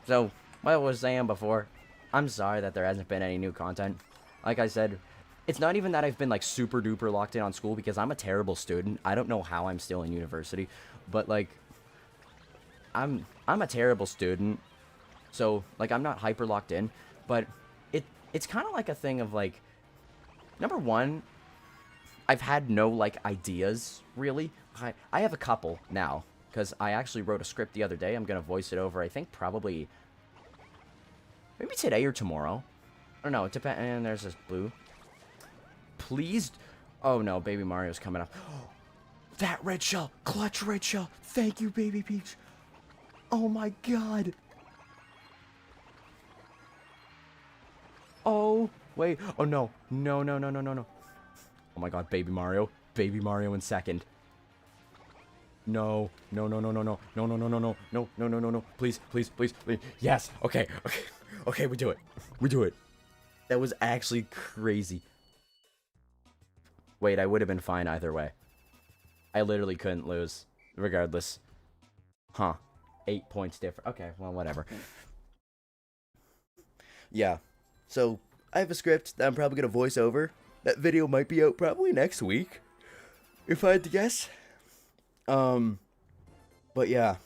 so what I was saying before, I'm sorry that there hasn't been any new content. Like I said, it's not even that I've been like super duper locked in on school, because I'm a terrible student. I don't know how I'm still in university, but like, I'm a terrible student, so like I'm not hyper locked in, but it's kind of like a thing of like, number one, I've had no like ideas really. I have a couple now because I actually wrote a script the other day. I'm gonna voice it over. I think probably maybe today or tomorrow. I don't know. It depends. And there's this blue. Please. Oh no, Baby Mario's coming up. That red shell, clutch red shell. Thank you, Baby Peach. Oh my god. Oh, wait. Oh no. No, no, no, no, no, no. Oh my god, Baby Mario. Baby Mario in second. No. No, no, no, no, no. No, no, no, no, no. No, no, no, no, no. Please, please, please, please. Yes. Okay, okay. Okay, we do it. We do it. That was actually crazy. Wait, I would have been fine either way. I literally couldn't lose, regardless. Huh. 8 points different. Okay, well, whatever. Yeah. So, I have a script that I'm probably going to voice over. That video might be out probably next week, if I had to guess. But yeah.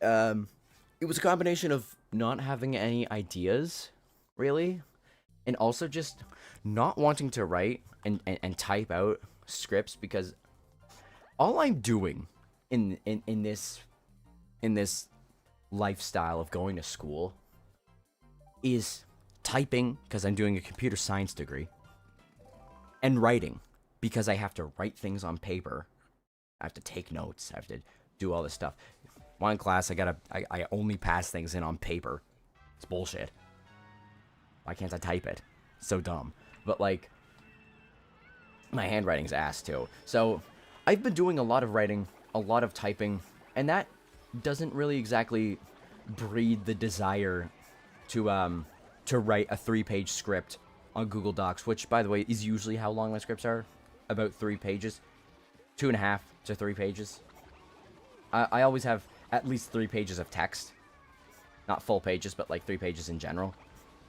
It was a combination of not having any ideas, really, and also just not wanting to write and type out scripts, because all I'm doing in this lifestyle of going to school is typing, because I'm doing a computer science degree, and writing, because I have to write things on paper. I have to take notes. I have to do all this stuff. One class, I only pass things in on paper. It's bullshit. Why can't I type it? So dumb. But like, my handwriting's ass too. So I've been doing a lot of writing, a lot of typing, and that doesn't really exactly breed the desire to write a 3-page script on Google Docs, which, by the way, is usually how long my scripts are. About 3 pages. 2.5 to 3 pages. I always have at least 3 pages of text. Not full pages, but like 3 pages in general.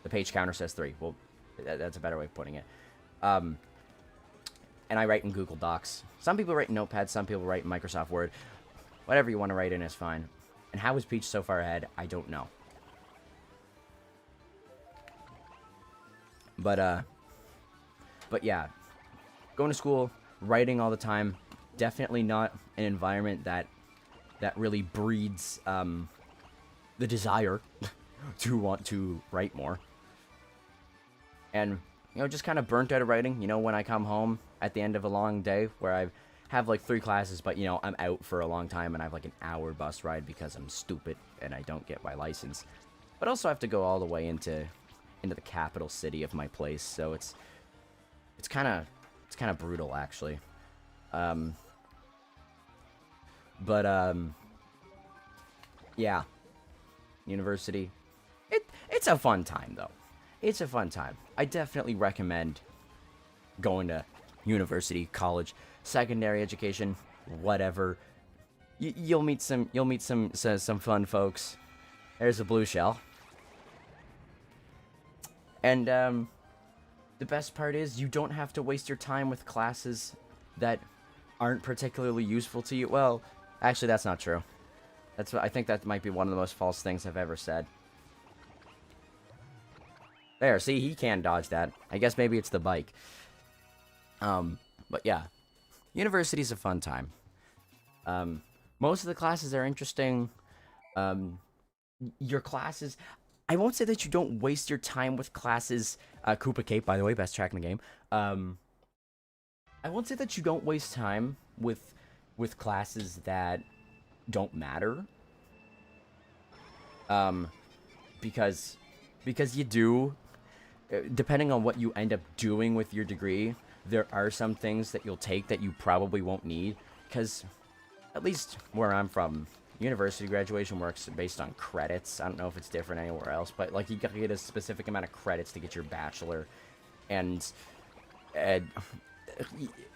The page counter says 3. Well, that's a better way of putting it. And I write in Google Docs. Some people write in Notepad, some people write in Microsoft Word. Whatever you want to write in is fine. And how is Peach so far ahead? I don't know. But yeah. Going to school, writing all the time. Definitely not an environment that really breeds the desire to want to write more. And, you know, just kind of burnt out of writing. You know, when I come home at the end of a long day where I have like 3 classes, but, you know, I'm out for a long time and I have like an hour bus ride because I'm stupid and I don't get my license. But also I have to go all the way into the capital city of my place, so it's kind of brutal, actually. Yeah. University. It's a fun time, though. It's a fun time. I definitely recommend going to university, college, secondary education, whatever. You'll meet some fun folks. There's a blue shell. And the best part is you don't have to waste your time with classes that aren't particularly useful to you. Well, actually, that's not true. I think that might be one of the most false things I've ever said. There, see, he can dodge that. I guess maybe it's the bike. But yeah, university's a fun time. Most of the classes are interesting. Your classes, I won't say that you don't waste your time with classes. Koopa Cape, by the way, best track in the game. I won't say that you don't waste time with classes that don't matter. Because you do. Depending on what you end up doing with your degree, there are some things that you'll take that you probably won't need. Because, at least where I'm from, university graduation works based on credits. I don't know if it's different anywhere else, but like you gotta get a specific amount of credits to get your bachelor, and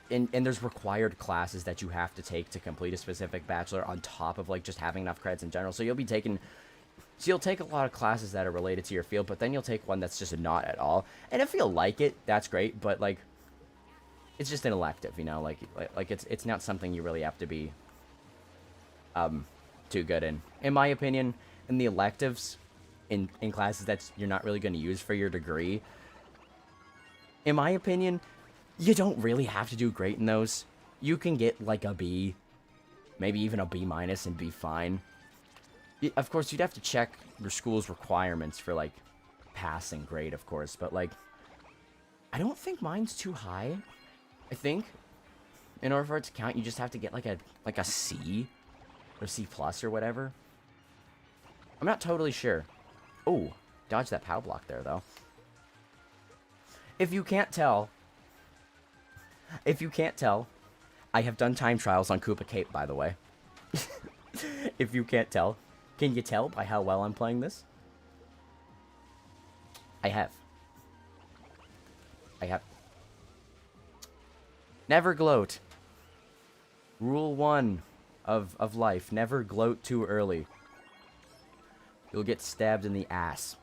there's required classes that you have to take to complete a specific bachelor on top of like just having enough credits in general. So you'll take a lot of classes that are related to your field, but then you'll take one that's just not at all. And if you like it, that's great, but like it's just an elective, you know, like it's not something you really have to be too good in. In my opinion, in the electives, in classes that you're not really going to use for your degree, in my opinion, you don't really have to do great in those. You can get like a B, maybe even a B minus and be fine. Of course, you'd have to check your school's requirements for like passing grade, of course, but like, I don't think mine's too high. I think in order for it to count, you just have to get like a C or C plus or whatever. I'm not totally sure. Oh, dodge that POW block there though. If you can't tell, I have done time trials on Koopa Cape, by the way. If you can't tell, can you tell by how well I'm playing this? I have. Never gloat. Rule 1 of life. Never gloat too early. You'll get stabbed in the ass.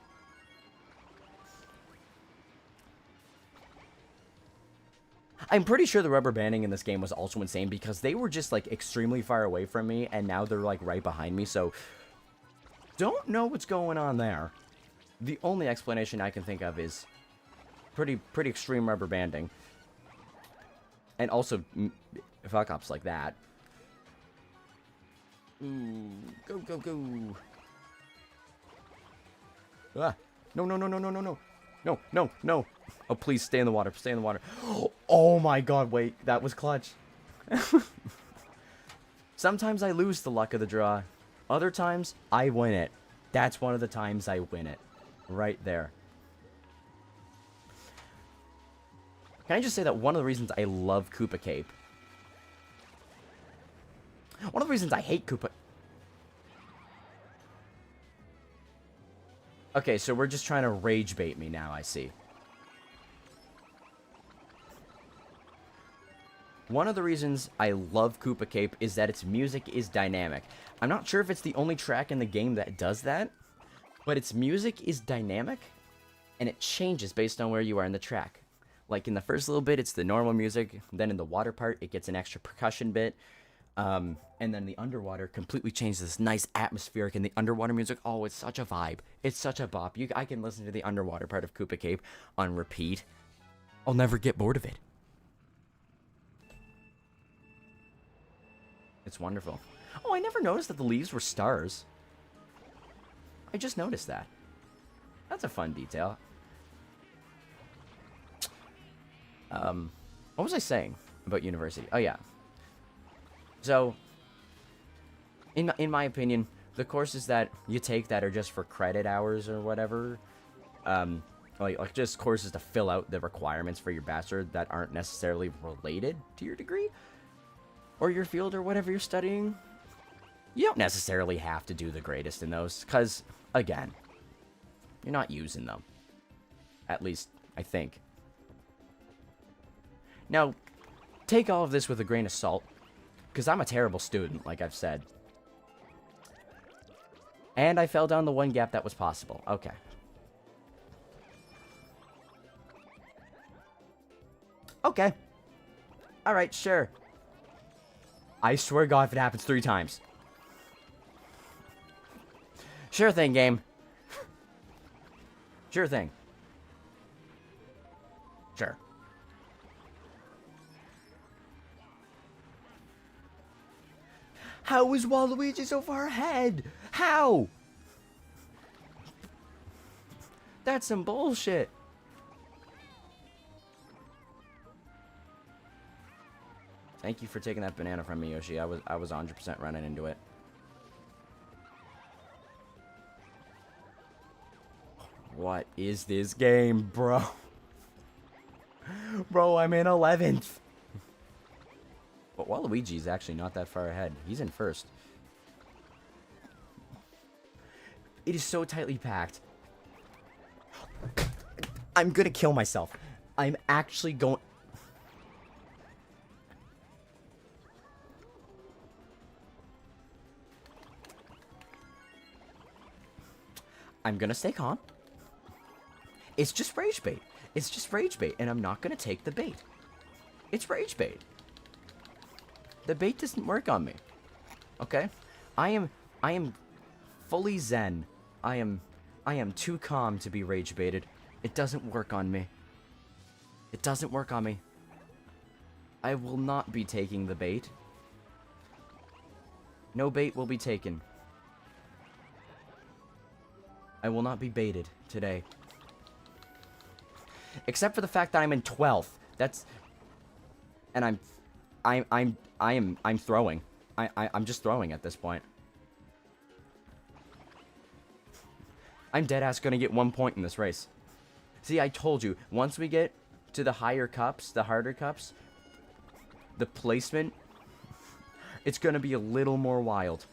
I'm pretty sure the rubber banding in this game was also insane because they were just like extremely far away from me and now they're like right behind me, so don't know what's going on there. The only explanation I can think of is pretty extreme rubber banding. And also fuck-ups like that. Ooh, go. Ah, no. Oh, please, stay in the water, Oh my god, wait, that was clutch. Sometimes I lose the luck of the draw. Other times, I win it. That's one of the times I win it. Right there. Can I just say that one of the reasons I love Koopa Cape... One of the reasons I hate Koopa... Okay, so we're just trying to rage bait me now, I see. One of the reasons I love Koopa Cape is that its music is dynamic. I'm not sure if it's the only track in the game that does that, but its music is dynamic, and it changes based on where you are in the track. Like in the first little bit, it's the normal music, then in the water part, it gets an extra percussion bit, and then the underwater completely changes this nice atmospheric, and the underwater music, oh, it's such a vibe. It's such a bop. I can listen to the underwater part of Koopa Cape on repeat. I'll never get bored of it. It's wonderful. Oh, I never noticed that the leaves were stars. I just noticed that. That's a fun detail. What was I saying about university? Oh, yeah. So, in my opinion, the courses that you take that are just for credit hours or whatever, like just courses to fill out the requirements for your bachelor that aren't necessarily related to your degree or your field or whatever you're studying, you don't necessarily have to do the greatest in those, because, again, you're not using them. At least, I think. Now, take all of this with a grain of salt, because I'm a terrible student, like I've said. And I fell down the one gap that was possible. Okay. Okay. Alright, sure. I swear to God if it happens 3 times. Sure thing, game. Sure thing. Sure. How is Waluigi so far ahead? How? That's some bullshit. Thank you for taking that banana from me, Yoshi. I was 100% running into it. What is this game, bro? Bro, I'm in 11th. But Waluigi's actually not that far ahead. He's in first. It is so tightly packed. I'm gonna kill myself. I'm actually going... I'm gonna stay calm. It's just rage bait. It's just rage bait, and I'm not gonna take the bait. It's rage bait. The bait doesn't work on me. Okay? I am I am fully zen. I am too calm to be rage baited. It doesn't work on me. It doesn't work on me. I will not be taking the bait. No bait will be taken. I will not be baited today. Except for the fact that I'm in 12th. That's... And I'm throwing. I'm just throwing at this point. I'm deadass gonna get 1 point in this race. See, I told you, once we get to the higher cups, the harder cups, the placement, it's gonna be a little more wild.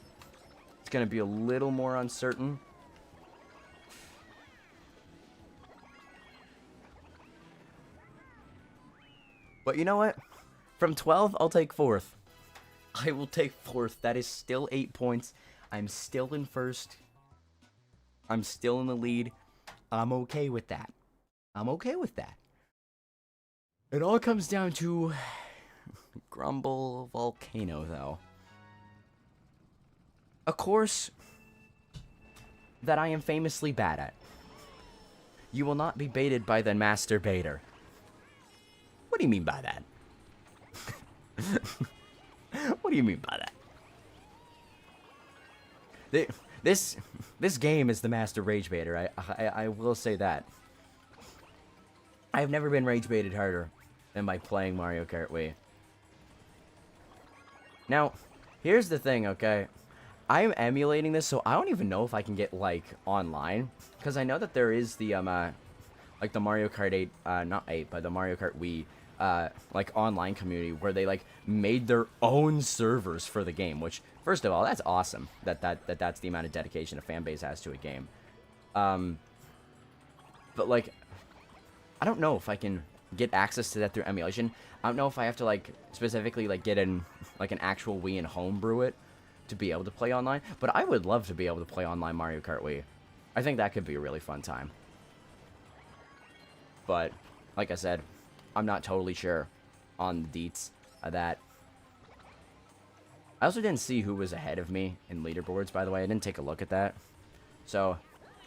It's gonna be a little more uncertain. But you know what? From 12th, I'll take 4th. I will take 4th. That is still 8 points. I'm still in first. I'm still in the lead. I'm okay with that. I'm okay with that. It all comes down to Grumble Volcano, though. A course that I am famously bad at. You will not be baited by the master baiter. What do you mean by that? What do you mean by that? This game is the master rage baiter. I will say that. I have never been rage baited harder than by playing Mario Kart Wii. Now, here's the thing, okay? I am emulating this, so I don't even know if I can get, like, online. Because I know that there is the, like, the Mario Kart 8, not 8, but the Mario Kart Wii, like, online community where they, like, made their own servers for the game. Which, first of all, that's awesome. That's the amount of dedication a fan base has to a game. But, like, I don't know if I can get access to that through emulation. I don't know if I have to, like, specifically, like, get in, like, an actual Wii and homebrew it to be able to play online. But I would love to be able to play online Mario Kart Wii. I think that could be a really fun time. But, like I said, I'm not totally sure on the deets of that. I also didn't see who was ahead of me in leaderboards, by the way. I didn't take a look at that. So,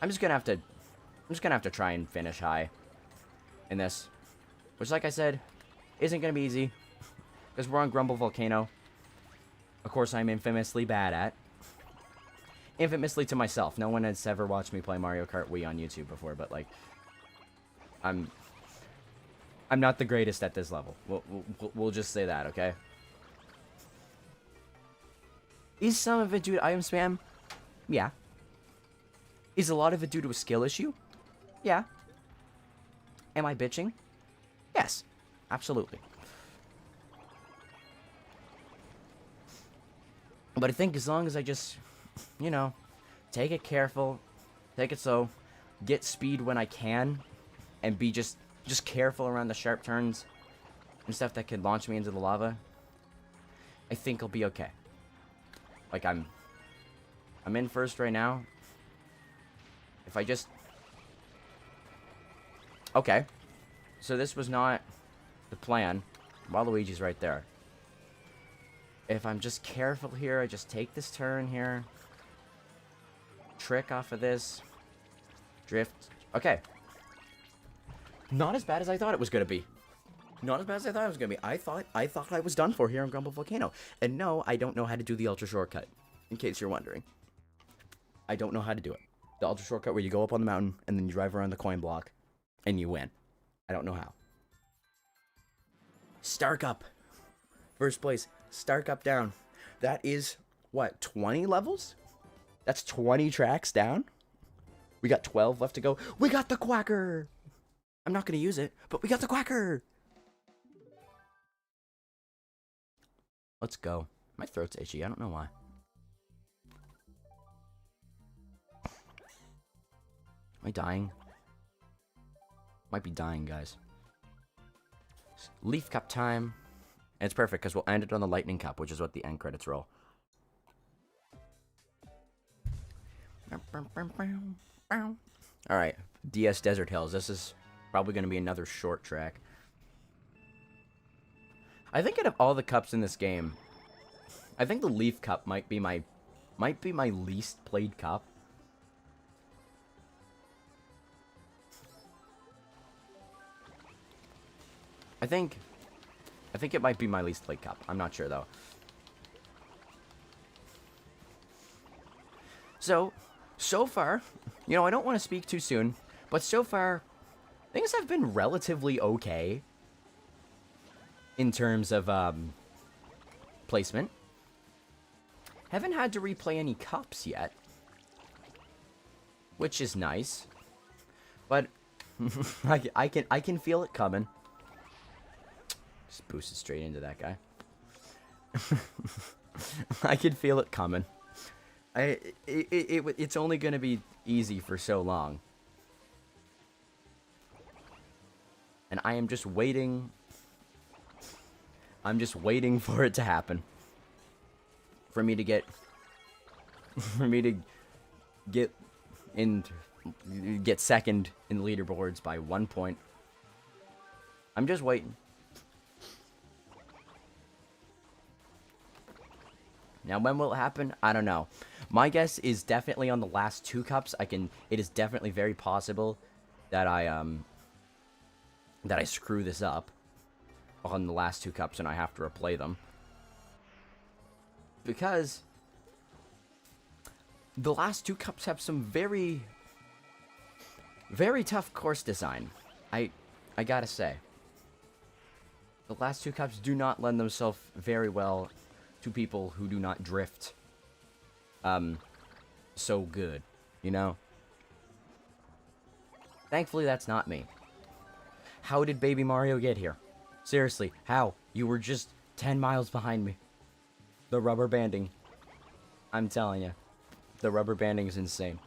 I'm just gonna have to try and finish high in this. Which, like I said, isn't gonna be easy. Because we're on Grumble Volcano. Of course, I'm infamously bad at. Infamously to myself. No one has ever watched me play Mario Kart Wii on YouTube before, but, like, I'm not the greatest at this level. We'll just say that, okay? Is some of it due to item spam? Yeah. Is a lot of it due to a skill issue? Yeah. Am I bitching? Yes. Absolutely. But I think as long as I just, you know, take it careful, take it slow, get speed when I can, and be just careful around the sharp turns and stuff that could launch me into the lava, I think I'll be okay. Like, I'm in first right now. If I just... Okay. So this was not the plan. Waluigi's right there. If I'm just careful here, I just take this turn here. Trick off of this. Drift. Okay. Not as bad as I thought it was going to be. Not as bad as I thought it was going to be. I thought I was done for here on Grumble Volcano. And no, I don't know how to do the ultra shortcut. In case you're wondering. I don't know how to do it. The ultra shortcut where you go up on the mountain and then you drive around the coin block and you win. I don't know how. Stark up. First place. Stark up down. That is, what, 20 levels? That's 20 tracks down? We got 12 left to go. We got the Quacker! I'm not going to use it, but we got the Quacker! Let's go. My throat's itchy. I don't know why. Am I dying? Might be dying, guys. Leaf Cup time. And it's perfect, because we'll end it on the Lightning Cup, which is what the end credits roll. Alright, DS Desert Hills. This is probably going to be another short track. I think out of all the cups in this game, I think the Leaf Cup might be my might be my least played cup. I think it might be my least played cup. I'm not sure though. So far, you know, I don't want to speak too soon, but so far, things have been relatively okay in terms of placement. Haven't had to replay any cups yet, which is nice, but I can feel it coming. Just boosted straight into that guy. I can feel it coming. It's only gonna be easy for so long, and I am just waiting. I'm just waiting for it to happen. For me to get second in leaderboards by 1 point. I'm just waiting. Now, when will it happen? I don't know. My guess is definitely on the last 2 cups. It is definitely very possible that I screw this up on the last 2 cups and I have to replay them. Because the last 2 cups have some very, very tough course design. I gotta say. The last 2 cups do not lend themselves very well to people who do not drift so good, you know? Thankfully, that's not me. How did Baby Mario get here? Seriously, how? You were just 10 miles behind me. The rubber banding. I'm telling you. The rubber banding is insane.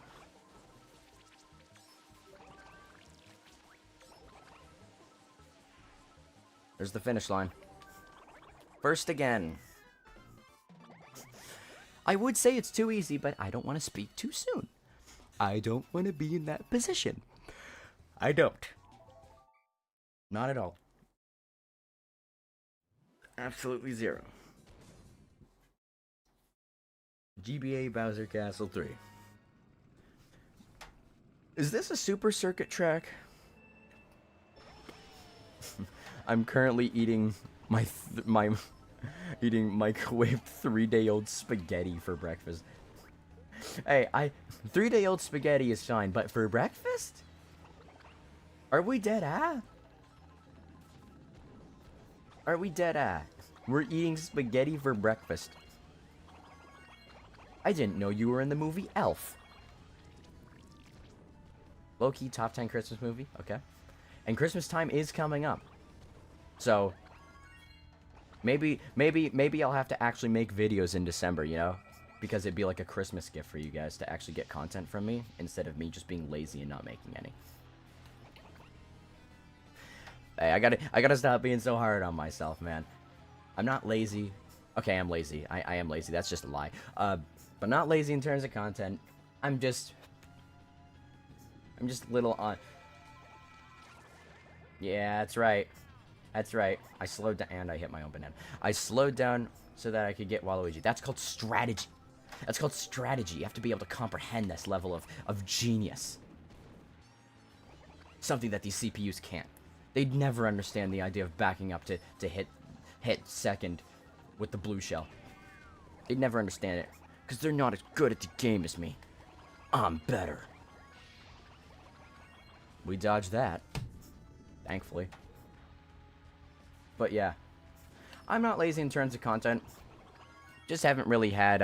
There's the finish line. First again. I would say it's too easy, but I don't want to speak too soon. I don't want to be in that position. I don't. Not at all. Absolutely zero. GBA Bowser Castle 3. Is this a super circuit track? I'm currently eating my eating microwaved 3-day-old spaghetti for breakfast. Hey, 3-day-old spaghetti is fine, but for breakfast? Are we dead at? Are we dead at? We're eating spaghetti for breakfast. I didn't know you were in the movie Elf. Low-key top 10 Christmas movie, okay. And Christmas time is coming up. So maybe I'll have to actually make videos in December, you know? Because it'd be like a Christmas gift for you guys to actually get content from me instead of me just being lazy and not making any. Hey, I gotta stop being so hard on myself, man. I'm not lazy. Okay, I'm lazy. I am lazy. That's just a lie. But not lazy in terms of content. I'm just little on. Yeah, that's right. That's right. I slowed down and I hit my own banana. I slowed down so that I could get Waluigi. That's called strategy. That's called strategy. You have to be able to comprehend this level of genius. Something that these CPUs can't. They'd never understand the idea of backing up to hit second with the blue shell. They'd never understand it. Because they're not as good at the game as me. I'm better. We dodged that. Thankfully. But yeah. I'm not lazy in terms of content. Just haven't really had,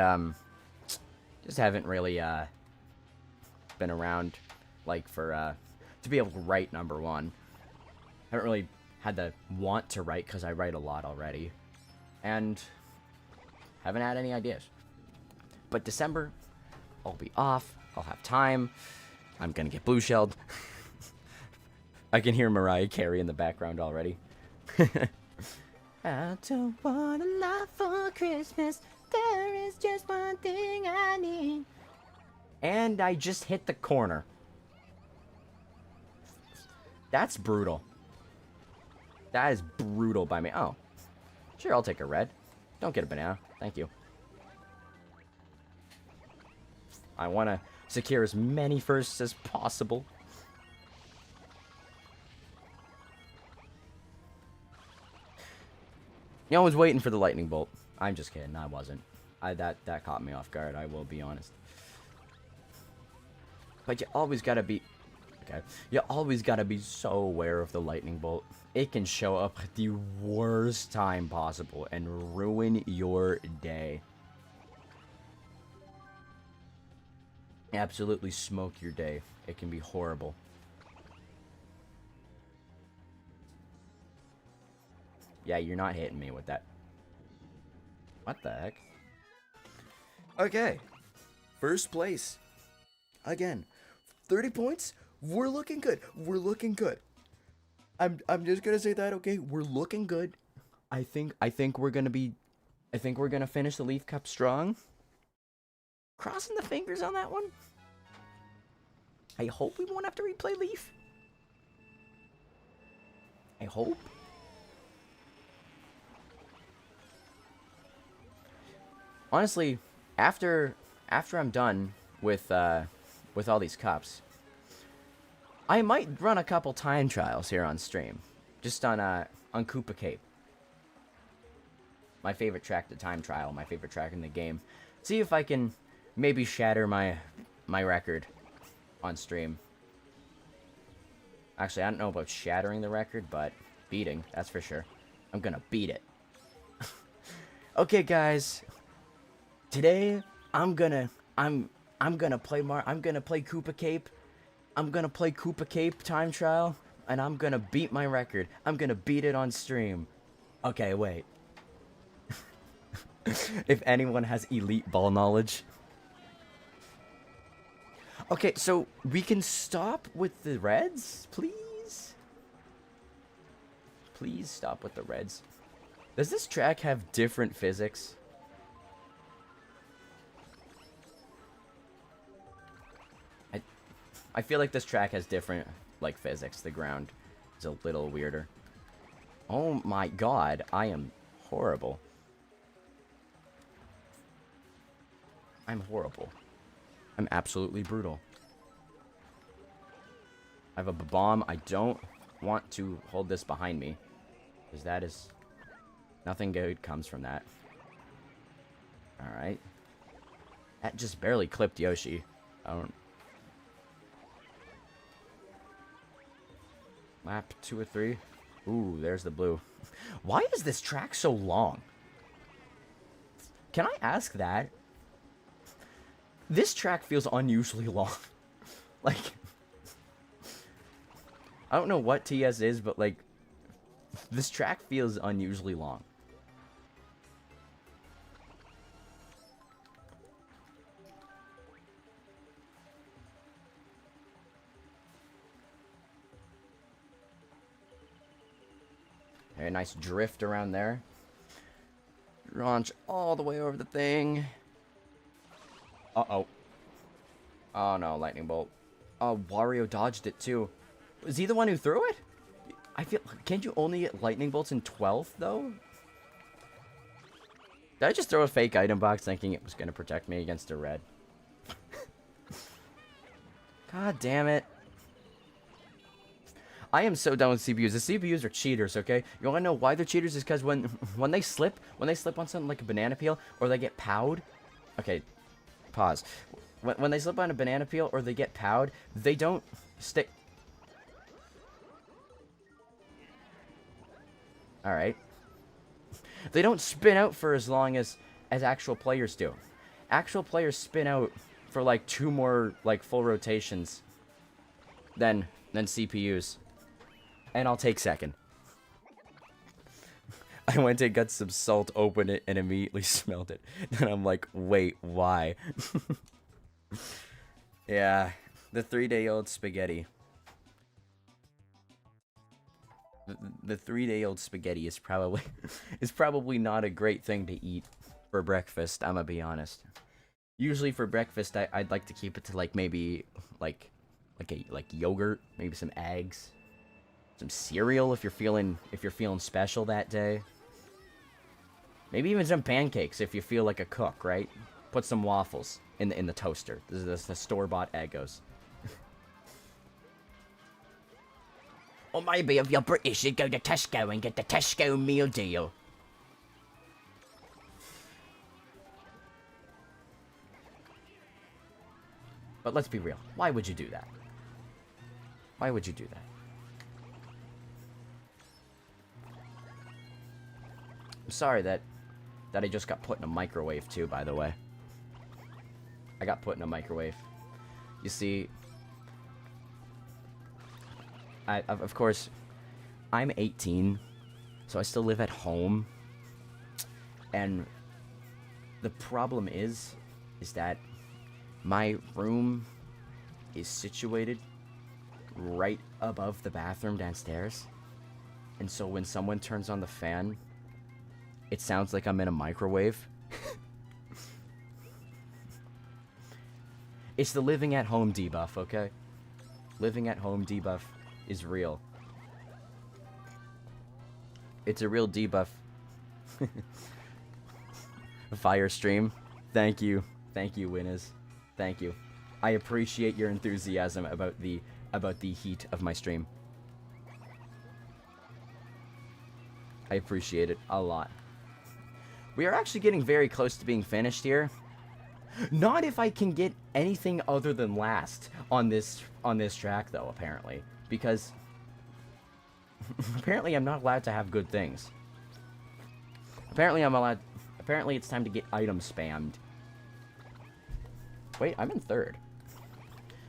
been around, like, for, to be able to write number 1. Haven't really had the want to write because I write a lot already. And haven't had any ideas. But December, I'll be off. I'll have time. I'm gonna get blue shelled. I can hear Mariah Carey in the background already. I don't want a lot for Christmas. There is just one thing I need. And I just hit the corner. That's brutal. That is brutal by me. Oh. Sure, I'll take a red. Don't get a banana. Thank you. I want to secure as many firsts as possible. You know, I was waiting for the lightning bolt. I'm just kidding. I wasn't. That caught me off guard. I will be honest. But you always gotta be... Okay. You always gotta be so aware of the lightning bolt. It can show up at the worst time possible and ruin your day. Absolutely smoke your day. It can be horrible. Yeah, you're not hitting me with that. What the heck? Okay. First place. Again. 30 points? We're looking good. We're looking good. I'm just gonna say that, okay? We're looking good. I think we're gonna be... I think we're gonna finish the Leaf Cup strong. Crossing the fingers on that one. I hope we won't have to replay Leaf. I hope. Honestly, after I'm done with all these cups, I might run a couple time trials here on stream, just on Koopa Cape. My favorite track to time trial, my favorite track in the game. See if I can maybe shatter my record on stream. Actually, I don't know about shattering the record, but beating, that's for sure. I'm gonna beat it. Okay, guys. Today I'm gonna play Koopa Cape. I'm gonna play Koopa Cape time trial, and I'm gonna beat my record. I'm gonna beat it on stream. Okay, wait. If anyone has elite ball knowledge. Okay, so we can stop with the reds, please? Please stop with the reds. Does this track have different physics? I feel like this track has different, like, physics. The ground is a little weirder. Oh my god, I am horrible. I'm horrible. I'm absolutely brutal. I have a bomb. I don't want to hold this behind me, because that is... nothing good comes from that. Alright. That just barely clipped Yoshi. I don't... Lap 2 or 3. Ooh, there's the blue. Why is this track so long? Can I ask that? This track feels unusually long. Like, I don't know what TS is, but like, this track feels unusually long. A nice drift around there. Launch all the way over the thing. Uh-oh. Oh no, lightning bolt. Oh, Wario dodged it too. Was he the one who threw it? I feel... Can't you only get lightning bolts in 12th, though? Did I just throw a fake item box thinking it was going to protect me against a red? God damn it. I am so done with CPUs. The CPUs are cheaters, okay? You wanna know why they're cheaters? Is because when they slip on something like a banana peel, or they get powed. Okay, pause. When they slip on a banana peel or they get powed, they don't stick. All right. They don't spin out for as long as actual players do. Actual players spin out for like 2 more like full rotations than CPUs. And I'll take second. I went and got some salt, opened it, and immediately smelled it. And I'm like, wait, why? Yeah, the 3-day-old spaghetti. The 3-day-old spaghetti is probably not a great thing to eat for breakfast, I'm gonna be honest. Usually for breakfast, I'd like to keep it to like maybe like yogurt, maybe some eggs. Some cereal if you're feeling special that day. Maybe even some pancakes if you feel like a cook, right? Put some waffles in the toaster. This is the store-bought Eggos. Or maybe if you're British, you'd go to Tesco and get the Tesco meal deal. But let's be real. Why would you do that? Why would you do that? I'm sorry that I just got put in a microwave too, by the way. I got put in a microwave. You see, of course, I'm 18, so I still live at home. And the problem is that my room is situated right above the bathroom downstairs. And so when someone turns on the fan, it sounds like I'm in a microwave. It's the living at home debuff, okay? Living at home debuff is real. It's a real debuff. Fire stream. Thank you. Thank you, Winners. Thank you. I appreciate your enthusiasm about the heat of my stream. I appreciate it a lot. We are actually getting very close to being finished here. Not if I can get anything other than last on this track, though, apparently. Because apparently I'm not allowed to have good things. Apparently it's time to get item spammed. Wait, I'm in third.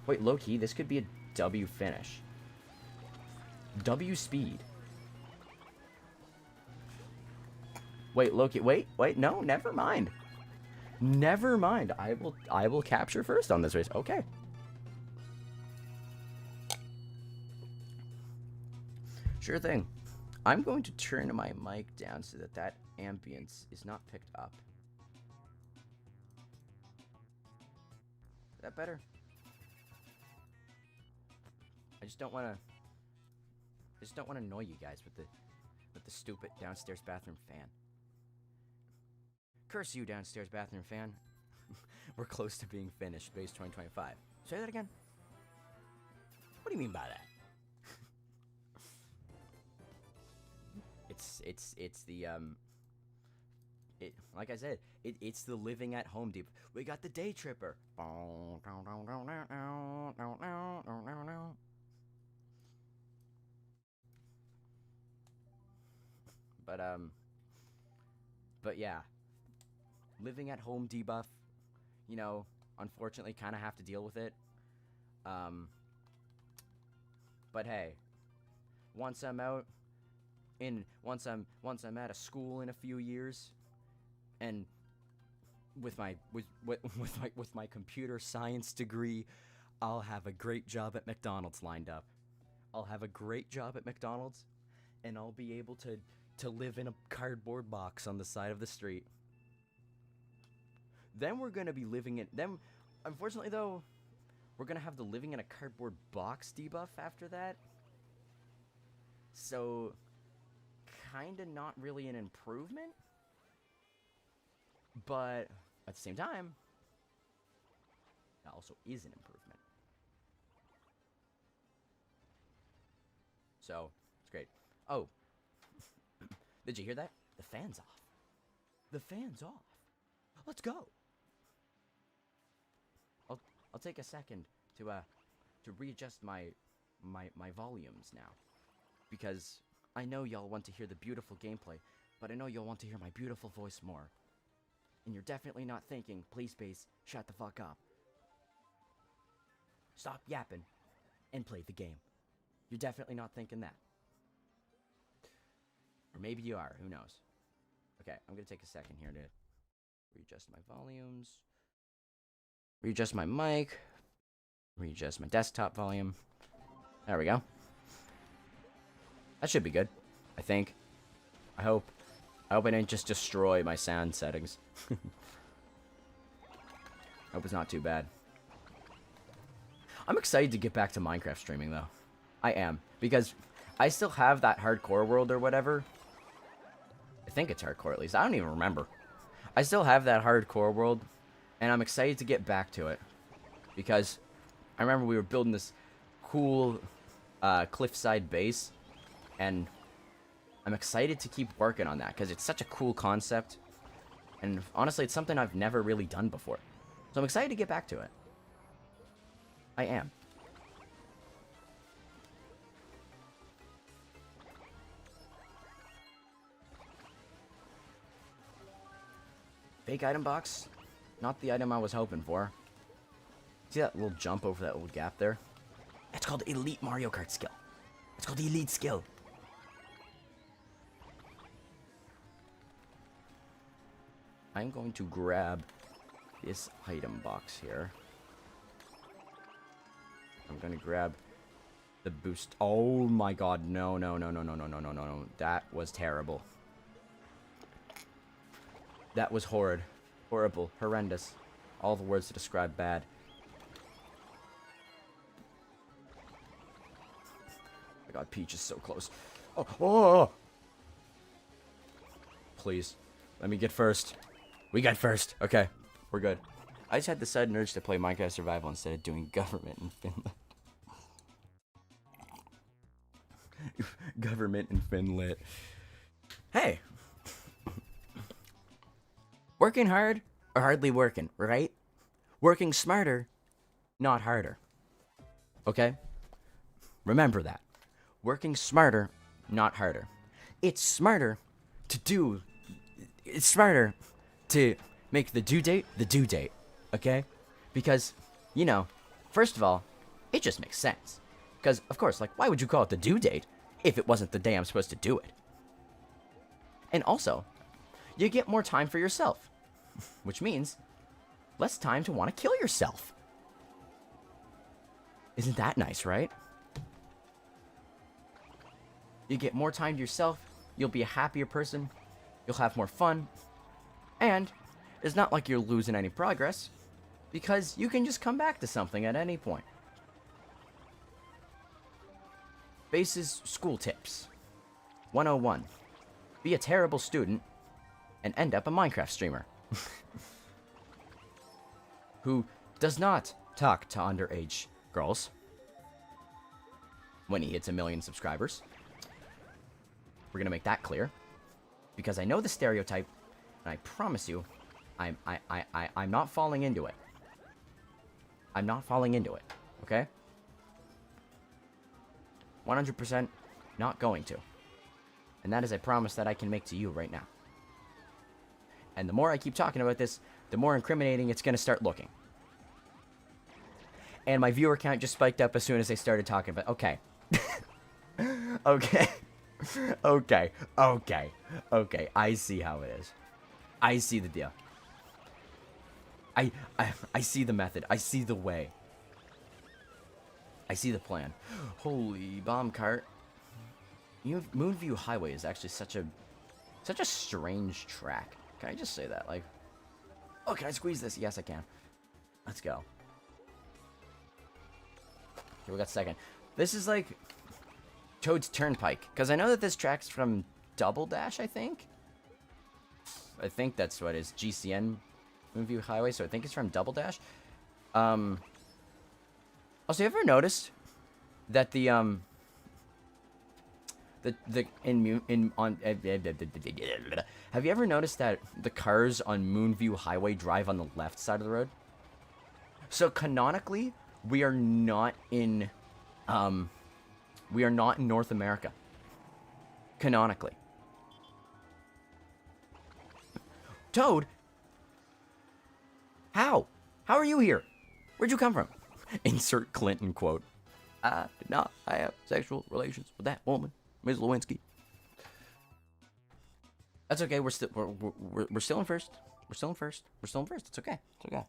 Wait, low-key, this could be a W finish. W speed. Wait, low-key, wait, no, never mind. Never mind. I will capture first on this race. Okay. Sure thing. I'm going to turn my mic down so that ambience is not picked up. Is that better? I just don't want to annoy you guys with the stupid downstairs bathroom fan. Curse you, downstairs bathroom fan. We're close to being finished. Base 2025. Say that again. What do you mean by that? It's the like I said, it's the living at home deep. We got the day tripper. But yeah. Living at home debuff, you know, unfortunately kind of have to deal with it. But hey, once I'm at a school in a few years, and with my computer science degree, I'll have a great job at McDonald's lined up. I'll have a great job at McDonald's, and I'll be able to live in a cardboard box on the side of the street. Then we're gonna be living in unfortunately though, we're gonna have the living in a cardboard box debuff after that. So kinda not really an improvement. But at the same time, that also is an improvement. So it's great. Oh. Did you hear that? The fan's off. The fan's off. Let's go. I'll take a second to readjust my volumes now, because I know y'all want to hear the beautiful gameplay, but I know y'all want to hear my beautiful voice more. And you're definitely not thinking, please, base, shut the fuck up. Stop yapping and play the game. You're definitely not thinking that. Or maybe you are, who knows. Okay, I'm gonna take a second here to readjust my volumes, readjust my mic, readjust my desktop volume. There we go. That should be good, I think. I hope I didn't just destroy my sound settings. Hope it's not too bad. I'm excited to get back to Minecraft streaming, though. I am, because I still have that hardcore world or whatever. I think it's hardcore, at least. I don't even remember. I still have that hardcore world, And I'm excited to get back to it. Because I remember we were building this cool cliffside base. And I'm excited to keep working on that. Because it's such a cool concept. And honestly, it's something I've never really done before. So I'm excited to get back to it. I am. Fake item box. Not the item I was hoping for. See that little jump over that little gap there? That's called Elite Mario Kart skill. It's called Elite skill. I'm going to grab this item box here. I'm going to grab the boost. Oh my god, no. That was terrible. That was horrid. Horrible. Horrendous. All the words to describe bad. Oh my god, Peach is so close. Oh! Please. Let me get first. We got first. Okay. We're good. I just had the sudden urge to play Minecraft Survival instead of doing government in Finland. Government in Finland. Hey! Working hard or hardly working, right? Working smarter, not harder. Okay? Remember that. Working smarter, not harder. It's smarter to do... It's smarter to make the due date, okay? Because, you know, first of all, it just makes sense. Because, of course, like, why would you call it the due date if it wasn't the day I'm supposed to do it? And also, you get more time for yourself. Which means, less time to want to kill yourself. Isn't that nice, right? You get more time to yourself, you'll be a happier person, you'll have more fun, and it's not like you're losing any progress, because you can just come back to something at any point. Base's School Tips 101. Be a terrible student and end up a Minecraft streamer. Who does not talk to underage girls when he hits 1 million subscribers. We're gonna make that clear. Because I know the stereotype, and I promise you, I'm not falling into it. I'm not falling into it, okay? 100% not going to. And that is a promise that I can make to you right now. And the more I keep talking about this, the more incriminating it's going to start looking. And my viewer count just spiked up as soon as I started talking about... Okay. Okay. Okay. I see how it is. I see the deal. I see the method. I see the way. I see the plan. Holy bomb cart. Moonview Highway is actually such a strange track. Can I just say that? Like, oh, can I squeeze this? Yes, I can. Let's go. Okay, we got second. This is like Toad's Turnpike, because I know that this track's from Double Dash, I think. I think that's what it is. GCN Moonview Highway, so I think it's from Double Dash. Also, you ever noticed that have you ever noticed that the cars on Moonview Highway drive on the left side of the road? So canonically, we are not in North America. Canonically. Toad? How? How are you here? Where'd you come from? Insert Clinton quote. I did not have sexual relations with that woman, Ms. Lewinsky. That's okay. We're still in first. We're still in first. It's okay. It's okay.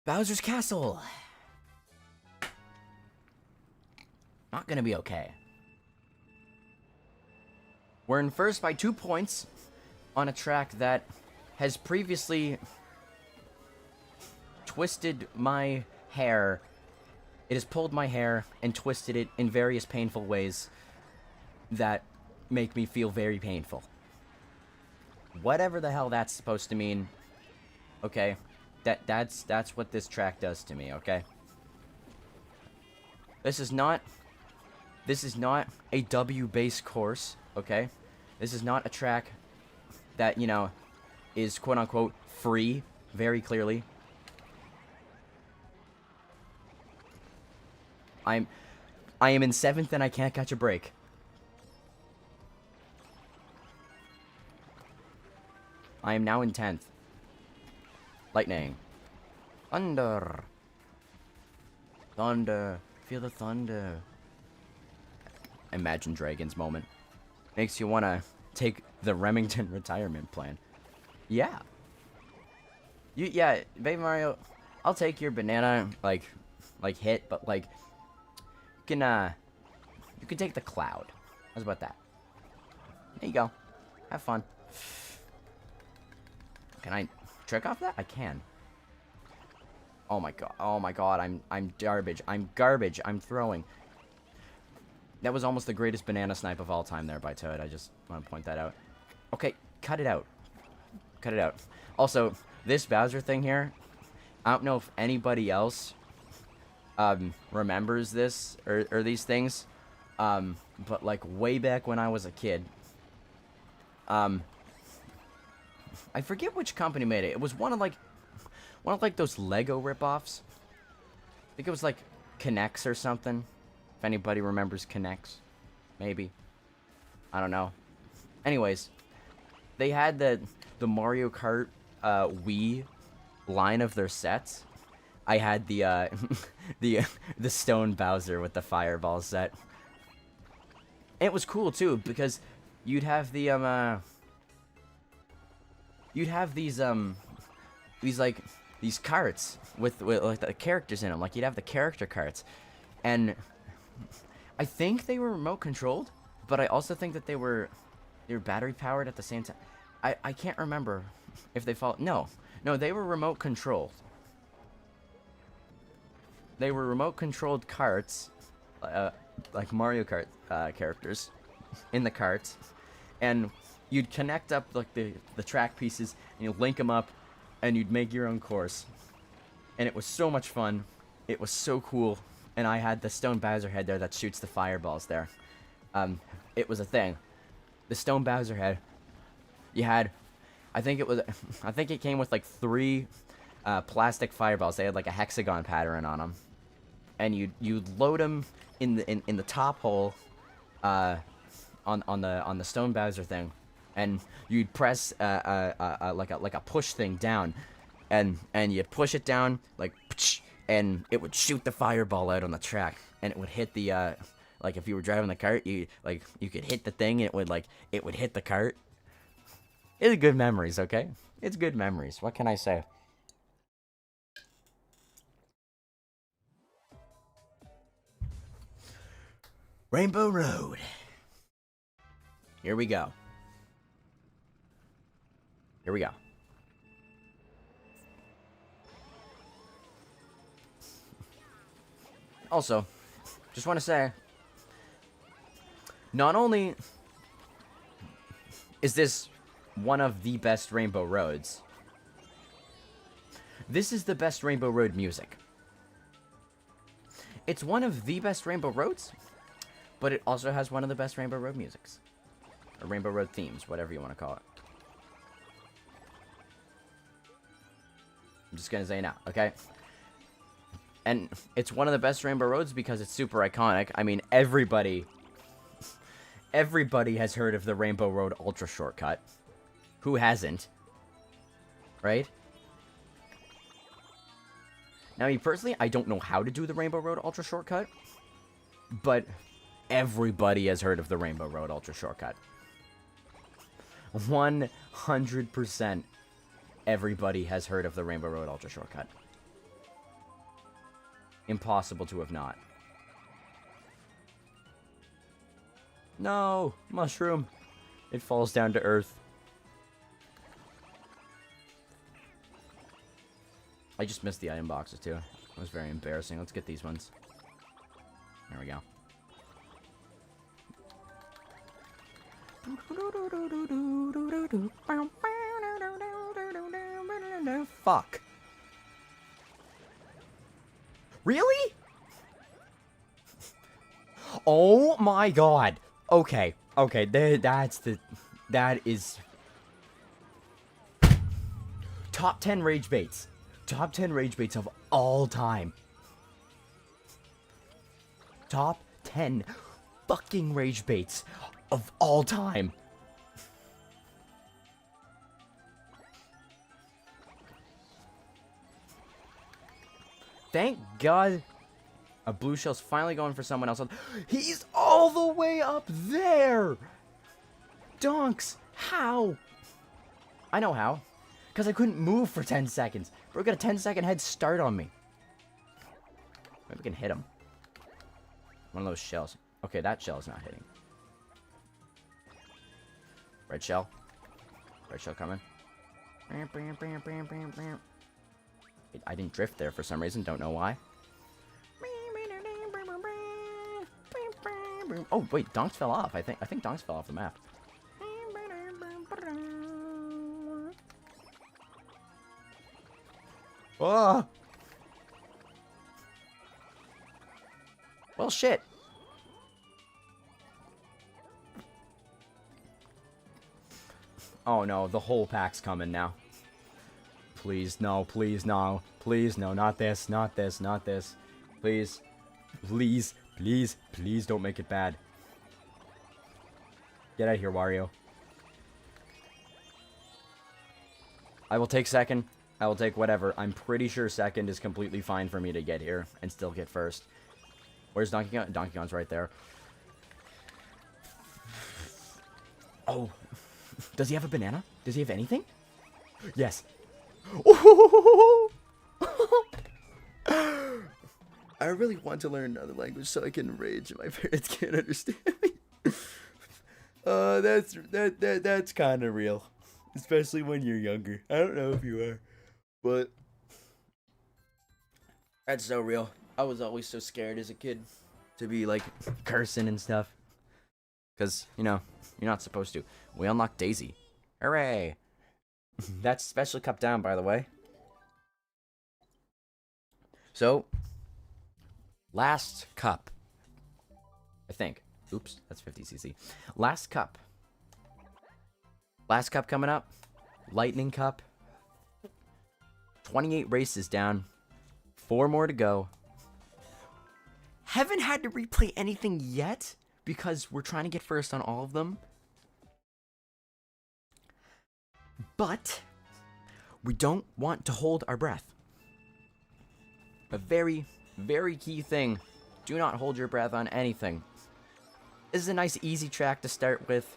Bowser's Castle. Not gonna be okay. We're in first by 2 points on a track that has previously twisted my hair. It has pulled my hair and twisted it in various painful ways that make me feel very painful. Whatever the hell that's supposed to mean. Okay? That's what this track does to me, okay? This is not a W-based course, okay? This is not a track that, you know, is quote-unquote free, very clearly. I am in 7th and I can't catch a break. I am now in 10th. Lightning. Thunder. Thunder. Feel the thunder. Imagine Dragons moment. Makes you want to take the Remington retirement plan. Yeah. Yeah, Baby Mario, I'll take your banana, like hit, but, like, you can take the cloud. How's about that? There you go. Have fun. Can I trick off that? I can. Oh my god. Oh my god. I'm garbage. I'm garbage. I'm throwing. That was almost the greatest banana snipe of all time there by Toad. I just want to point that out. Okay, cut it out. Cut it out. Also, this Bowser thing here, I don't know if anybody else remembers this or these things. But like way back when I was a kid, I forget which company made it. It was one of like those Lego ripoffs. I think it was like Connects or something. If anybody remembers Connects, maybe. I don't know. Anyways, they had the Mario Kart Wii line of their sets. I had the the Stone Bowser with the Fireball set. And it was cool too because you'd have the these carts with like the characters in them. Like you'd have the character carts, and I think they were remote controlled, but I also think that they were battery powered at the same time. I can't remember if they fall. No, they were remote controlled. They were remote controlled carts, like Mario Kart characters, in the carts, and you'd connect up like the track pieces, and you'd link them up, and you'd make your own course. And it was so much fun. It was so cool. And I had the Stone Bowser head there that shoots the fireballs there. It was a thing. The Stone Bowser head. You had, I think it came with like 3 plastic fireballs. They had like a hexagon pattern on them. And you'd load them in the top hole, on the Stone Bowser thing, and you'd press like a push thing down, and you'd push it down like, and it would shoot the fireball out on the track, and it would hit the like if you were driving the cart, you could hit the thing, and it would hit the cart. It's good memories, okay? It's good memories. What can I say? Rainbow Road. Here we go. Here we go. Also, just want to say, not only is this one of the best Rainbow Roads, this is the best Rainbow Road music. It's one of the best Rainbow Roads, but it also has one of the best Rainbow Road musics. Or Rainbow Road themes, whatever you want to call it. I'm just gonna say now, okay? And it's one of the best Rainbow Roads because it's super iconic. I mean, everybody has heard of the Rainbow Road Ultra Shortcut. Who hasn't? Right? Now, me personally, I don't know how to do the Rainbow Road Ultra Shortcut, but everybody has heard of the Rainbow Road Ultra Shortcut. 100% everybody has heard of the Rainbow Road Ultra Shortcut. Impossible to have not. No! Mushroom! It falls down to earth. I just missed the item boxes too. It was very embarrassing. Let's get these ones. There we go. Fuck. Really? Oh my god. Okay. Okay, that is top 10 rage baits. Top 10 rage baits of all time. Top 10 fucking rage baits of all time. Thank God a blue shell's finally going for someone else. He's all the way up there! Donks! How? I know how. Because I couldn't move for 10 seconds. Bro got a 10-second head start on me. Maybe we can hit him. One of those shells. Okay, that shell's not hitting. Red shell. Red shell coming. I didn't drift there for some reason. Don't know why. Oh wait, Donks fell off. I think Donks fell off the map. Oh. Well, shit. Oh no, the whole pack's coming now. Please, no, please, no. Please, no, not this, not this, not this. Please. Please, please, please don't make it bad. Get out of here, Wario. I will take second. I will take whatever. I'm pretty sure second is completely fine for me to get here and still get first. Where's Donkey Kong? Donkey Kong's right there. Oh. Does he have a banana? Does he have anything? Yes. I really want to learn another language so I can rage and my parents can't understand me. That's kind of real. Especially when you're younger. I don't know if you are. But that's so real. I was always so scared as a kid to be like cursing and stuff. Because, you know, you're not supposed to. We unlocked Daisy. Hooray! That's special cup down, by the way. So, last cup. I think. Oops, that's 50cc. Last cup. Last cup coming up. Lightning Cup. 28 races down. 4 more to go. Haven't had to replay anything yet because we're trying to get first on all of them. But we don't want to hold our breath. A very, very key thing. Do not hold your breath on anything. This is a nice easy track to start with.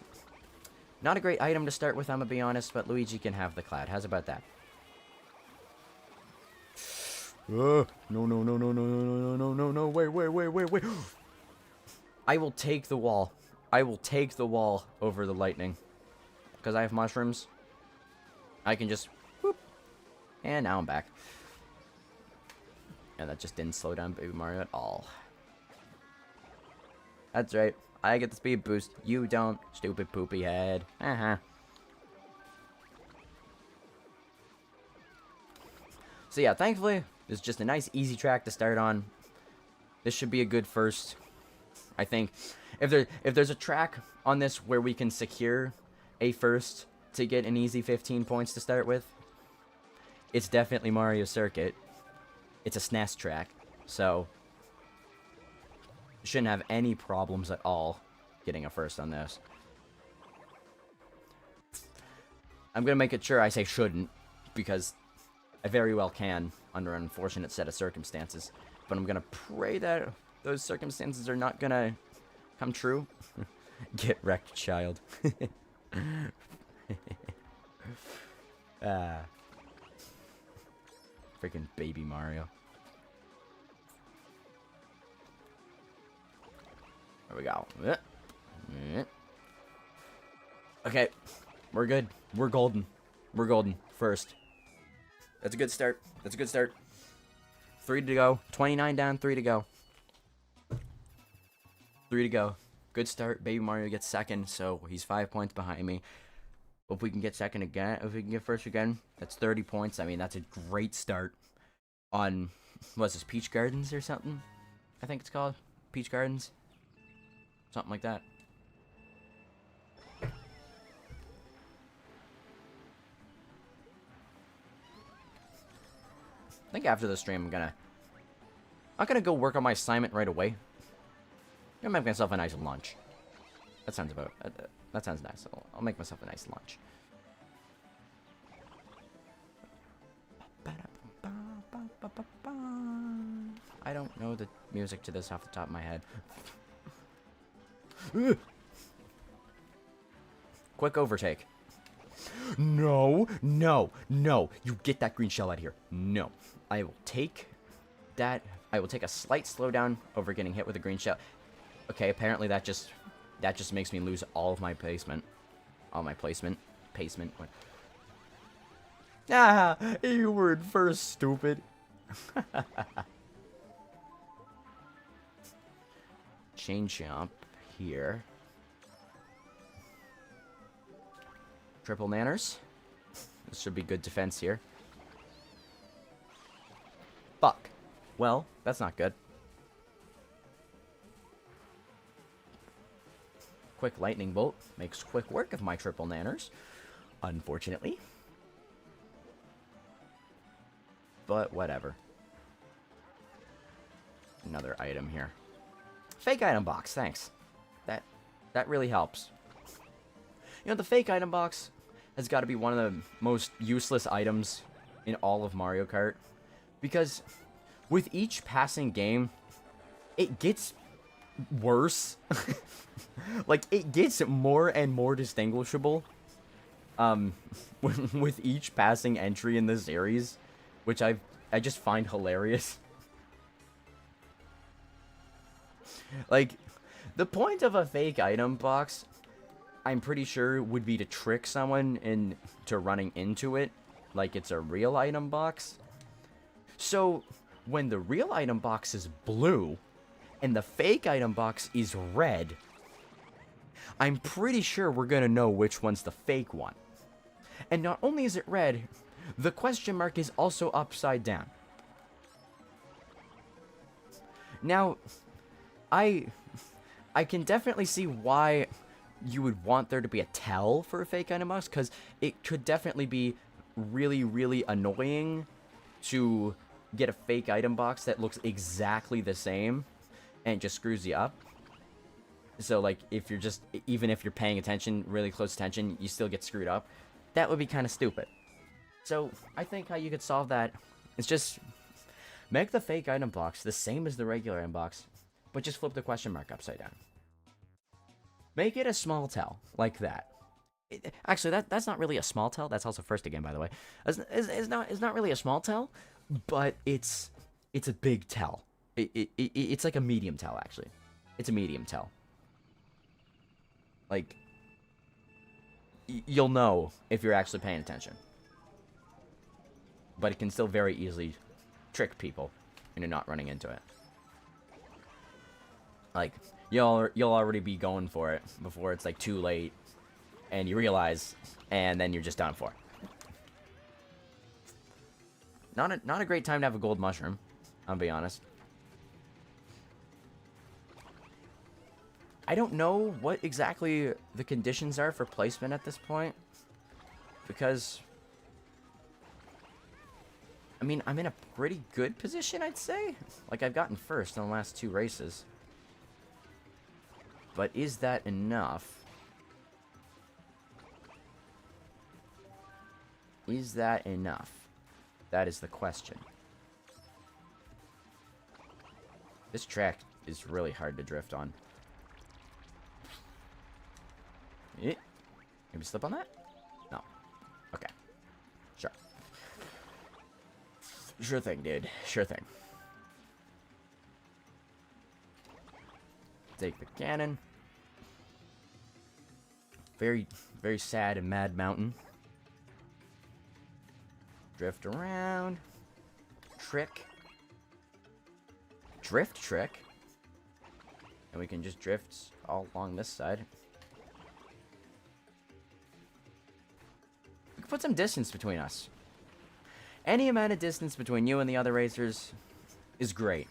Not a great item to start with, I'm gonna be honest, but Luigi can have the cloud. How's about that? No, no, no, no, no, no, no, no, no, no, wait. I will take the wall. I will take the wall over the lightning. Because I have mushrooms. I can just, whoop. And now I'm back. And that just didn't slow down Baby Mario at all. That's right. I get the speed boost. You don't, stupid poopy head. So yeah, thankfully, it's just a nice, easy track to start on. This should be a good first. I think if there's a track on this where we can secure a first to get an easy 15 points to start with, it's definitely Mario Circuit. It's a SNES track, so shouldn't have any problems at all getting a first on this. I'm gonna make it sure I say shouldn't, because I very well can under an unfortunate set of circumstances, but I'm gonna pray that those circumstances are not gonna come true. Get wrecked, child. Freaking baby Mario. There we go. Okay, we're good. We're golden. We're golden. First. That's a good start. That's a good start. 3 to go. 29 down, 3 to go. 3 to go. Good start. Baby Mario gets second, so he's 5 points behind me. If we can get second again, if we can get first again, that's 30 points. I mean, that's a great start on, what's this, Peach Gardens or something? I think it's called Peach Gardens. Something like that. I think after the stream, I'm gonna go work on my assignment right away. I'm gonna make myself a nice lunch. That sounds nice. I'll make myself a nice lunch. I don't know the music to this off the top of my head. Quick overtake. No, no, no. You get that green shell out of here. No. I will take that. I will take a slight slowdown over getting hit with a green shell. Okay, apparently that just makes me lose all of my placement. All my placement. What? Ah, you were in first, stupid. Chain jump here. Triple nanners. This should be good defense here. Fuck. Well, that's not good. Quick lightning bolt makes quick work of my triple nanners, unfortunately. But whatever. Another item here. Fake item box, thanks. That really helps. You know, the fake item box has got to be one of the most useless items in all of Mario Kart. Because with each passing game, it gets worse. Like, it gets more and more distinguishable with each passing entry in the series, which I just find hilarious. Like, the point of a fake item box, I'm pretty sure, would be to trick someone into running into it like it's a real item box. So, when the real item box is blue and the fake item box is red, I'm pretty sure we're gonna know which one's the fake one. And not only is it red, the question mark is also upside down. Now, I can definitely see why you would want there to be a tell for a fake item box, because it could definitely be really, really annoying to get a fake item box that looks exactly the same and just screws you up. So, like, if you're just, even if you're paying attention, really close attention, you still get screwed up. That would be kind of stupid. So, I think how you could solve that is just make the fake item box the same as the regular item box, but just flip the question mark upside down. Make it a small tell, like that. Actually, that's not really a small tell. That's also first again, by the way. It's not really a small tell, but it's a big tell. It's like a medium tell, actually. It's a medium tell. Like, you'll know if you're actually paying attention. But it can still very easily trick people into not running into it. Like, you'll already be going for it before it's, like, too late. And you realize, and then you're just done for. Not a great time to have a gold mushroom, I'll be honest. I don't know what exactly the conditions are for placement at this point. Because, I mean, I'm in a pretty good position, I'd say. Like, I've gotten first in the last 2 races. But is that enough? Is that enough? That is the question. This track is really hard to drift on. Maybe slip on that? No. Okay. Sure. Sure thing, dude. Sure thing. Take the cannon. Very, very sad and mad mountain. Drift around. Trick. Drift trick. And we can just drift all along this side. We can put some distance between us. Any amount of distance between you and the other racers is great.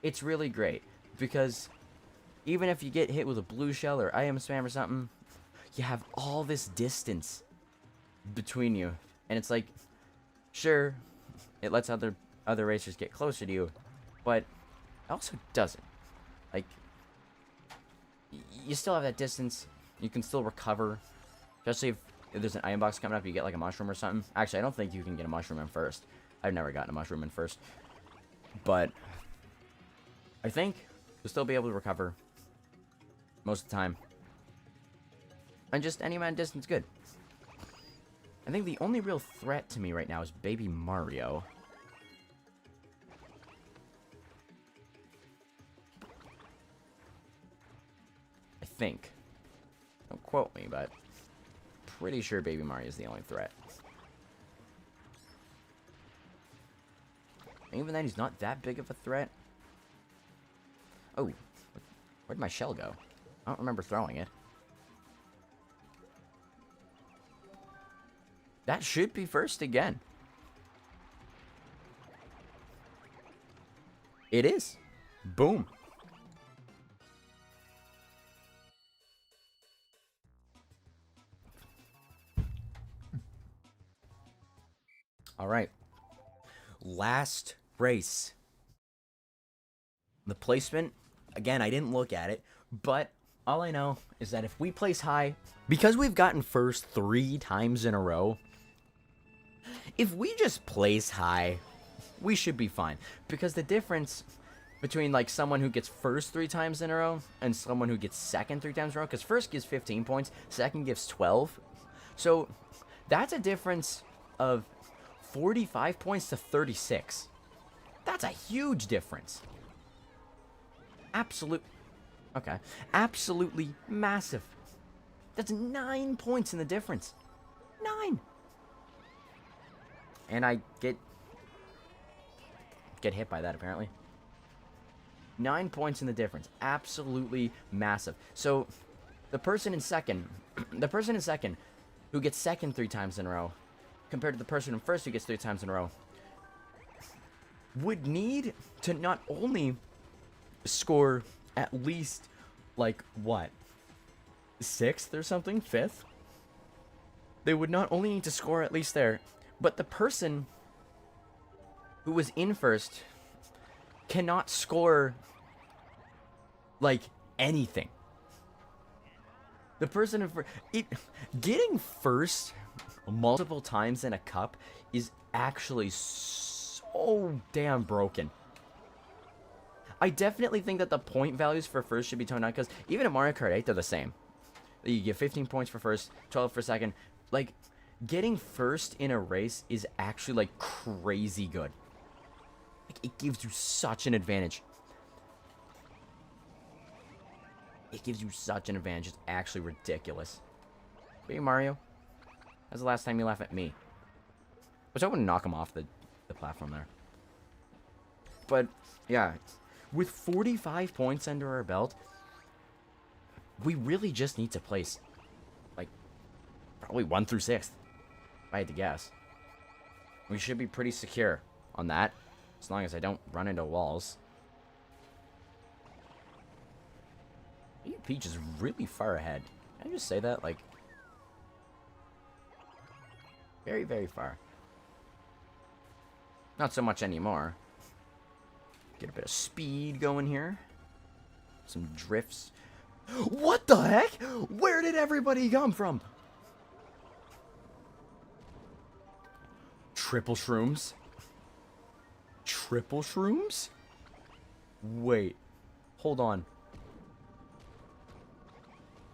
It's really great. Because even if you get hit with a blue shell or IM spam or something, you have all this distance between you. And it's like, sure, it lets other racers get closer to you, but it also doesn't. Like, you still have that distance. You can still recover. Especially if there's an iron box coming up, you get like a mushroom or something. Actually, I don't think you can get a mushroom in first. I've never gotten a mushroom in first. But I think you'll still be able to recover most of the time. And just any amount of distance good. I think the only real threat to me right now is Baby Mario. I think. Don't quote me, but pretty sure Baby Mario is the only threat. Even then, he's not that big of a threat. Oh, where'd my shell go? I don't remember throwing it. That should be first again. It is. Boom. All right. Last race. The placement, again, I didn't look at it, but all I know is that if we place high, because we've gotten first 3 times in a row, if we just place high, we should be fine. Because the difference between, like, someone who gets first 3 times in a row and someone who gets second 3 times in a row, because first gives 15 points, second gives 12. So that's a difference of 45 points to 36. That's a huge difference. Absolutely massive. That's 9 points in the difference. 9. And I get hit by that, apparently. 9 points in the difference. Absolutely massive. So, the person in second who gets second 3 times in a row, compared to the person in first who gets 3 times in a row, would need to not only score at least, like, what? 6th or something? 5th? They would not only need to score at least there, but the person who was in first cannot score, like, anything. The person in first... Getting first multiple times in a cup is actually so damn broken. I definitely think that the point values for first should be toned down, because even in Mario Kart 8, they're the same. You get 15 points for first, 12 for second. Like, getting first in a race is actually, like, crazy good. Like, it gives you such an advantage. It gives you such an advantage. It's actually ridiculous. Baby Mario, that's the last time you laugh at me. Which I wouldn't knock him off the platform there. But, yeah. With 45 points under our belt, we really just need to place, like, probably 1 through 6th, if I had to guess. We should be pretty secure on that, as long as I don't run into walls. Peach is really far ahead. Can I just say that? Like, very, very far. Not so much anymore. Get a bit of speed going here. Some drifts. What the heck? Where did everybody come from? Triple shrooms? Triple shrooms? Wait. Hold on.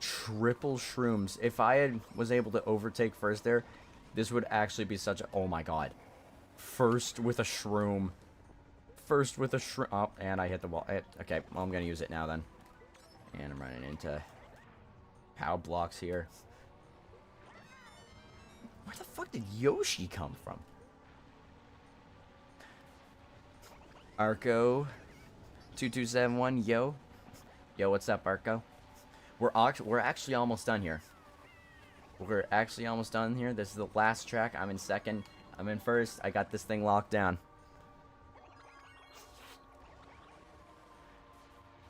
Triple shrooms. If I was able to overtake first there, this would actually be such a... Oh my god. First with a shroom. First with a shroom. Oh, and I hit the wall. Okay, well, I'm going to use it now then. And I'm running into pow blocks here. Where the fuck did Yoshi come from? Arco 2271, yo. Yo, what's up, Arco? We're actually almost done here. We're actually almost done here. This is the last track. I'm in second. I'm in first. I got this thing locked down.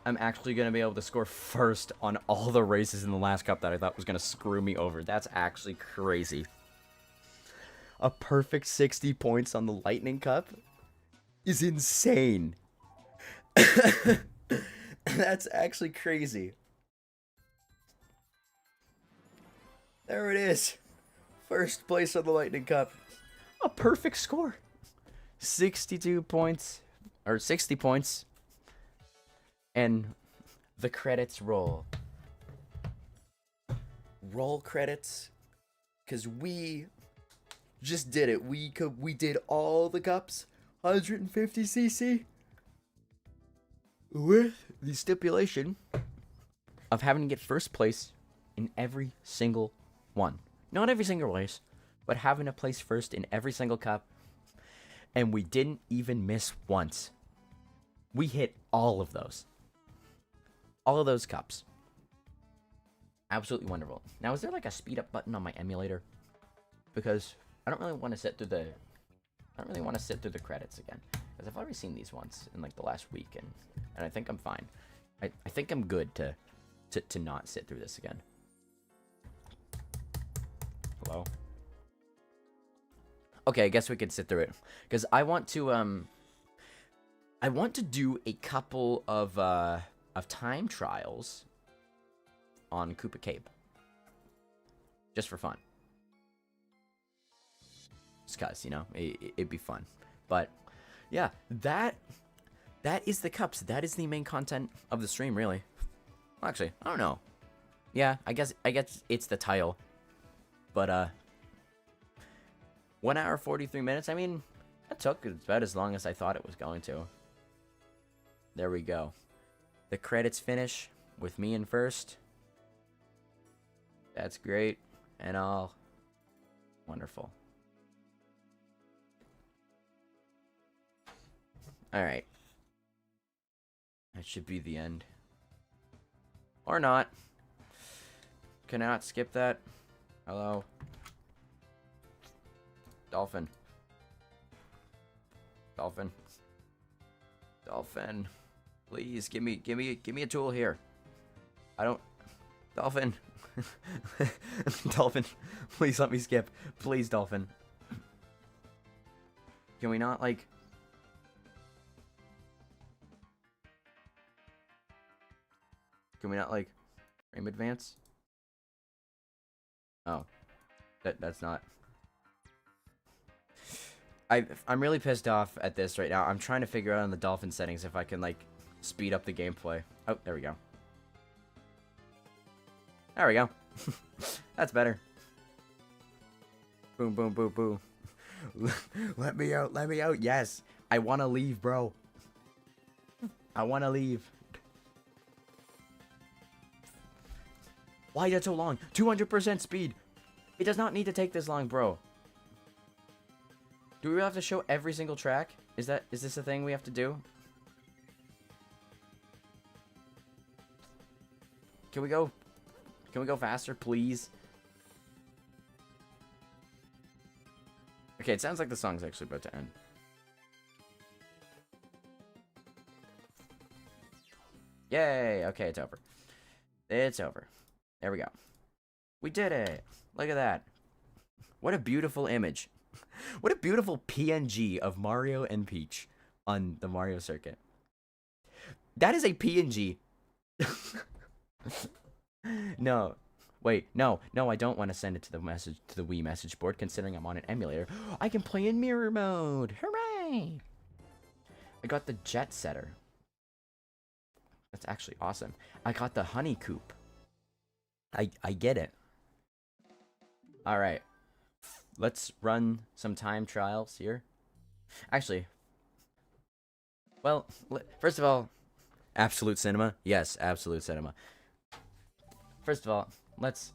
I'm actually going to be able to score first on all the races in the last cup that I thought was going to screw me over. That's actually crazy. A perfect 60 points on the Lightning Cup is insane. That's actually crazy. There it is. First place on the Lightning Cup. A perfect score. 62 points. Or 60 points. And the credits roll. Roll credits. Because we just did it. We did all the cups. 150cc. With the stipulation of having to get first place in every single one. Not every single race, but having to place first in every single cup. And we didn't even miss once. We hit all of those. All of those cups. Absolutely wonderful. Now, is there like a speed up button on my emulator? Because I don't really want to sit through the credits again. Because I've already seen these once in like the last week, and I think I'm fine. I think I'm good to not sit through this again. Hello? Okay, I guess we could sit through it. Because I want to do a couple of time trials on Koopa Cape. Just for fun. Just cause, you know, it'd be fun. But yeah, that is the cups. That is the main content of the stream, really. Well, actually, I don't know. Yeah, I guess it's the title. But 1 hour 43 minutes. I mean, that took about as long as I thought it was going to. There we go. The credits finish with me in first. That's great and all. Wonderful. Alright. That should be the end. Or not. Can I not skip that? Hello? Dolphin. Dolphin. Dolphin. Please, give me a tool here. I don't... Dolphin. Dolphin. Please let me skip. Please, Dolphin. Can we not, like... Can we not, like, frame advance? Oh. That's not... I'm really pissed off at this right now. I'm trying to figure out on the Dolphin settings if I can, like, speed up the gameplay. Oh, there we go. There we go. That's better. Boom, boom, boom, boom. Let me out, let me out. Yes. I want to leave, bro. I want to leave. Why is that so long? 200% speed. It does not need to take this long, bro. Do we have to show every single track? Is this a thing we have to do? Can we go faster, please? Okay, it sounds like the song's actually about to end. Yay! Okay, it's over. It's over. There we go. We did it! Look at that. What a beautiful image. What a beautiful PNG of Mario and Peach on the Mario circuit. That is a PNG. No. Wait, no, I don't want to send it to the Wii message board, considering I'm on an emulator. I can play in mirror mode. Hooray! I got the Jet Setter. That's actually awesome. I got the Honey Coop. I get it. All right. Let's run some time trials here. Actually, well, first of all, Absolute Cinema. Yes, Absolute Cinema. First of all, let's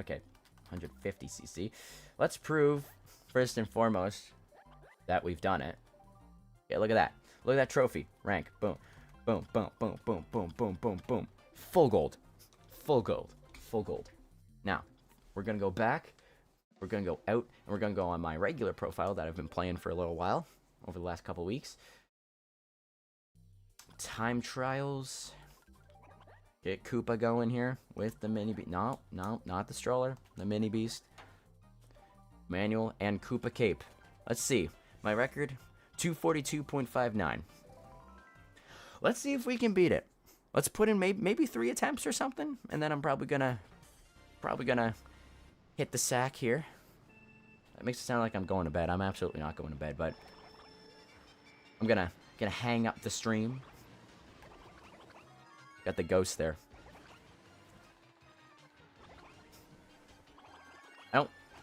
okay, 150cc. Let's prove first and foremost that we've done it. Okay, look at that. Look at that trophy. Rank. Boom. Boom, boom, boom, boom, boom, boom, boom, boom. Full gold. Full gold. Full gold. Now, we're going to go back. We're going to go out. And we're going to go on my regular profile that I've been playing for a little while. Over the last couple weeks. Time trials. Get Koopa going here with the mini beast. No, not the stroller. The mini beast. Manual and Koopa cape. Let's see. My record, 242.59. Let's see if we can beat it. Let's put in maybe 3 attempts or something, and then I'm probably gonna hit the sack here. That makes it sound like I'm going to bed. I'm absolutely not going to bed, but I'm gonna hang up the stream. Got the ghost there.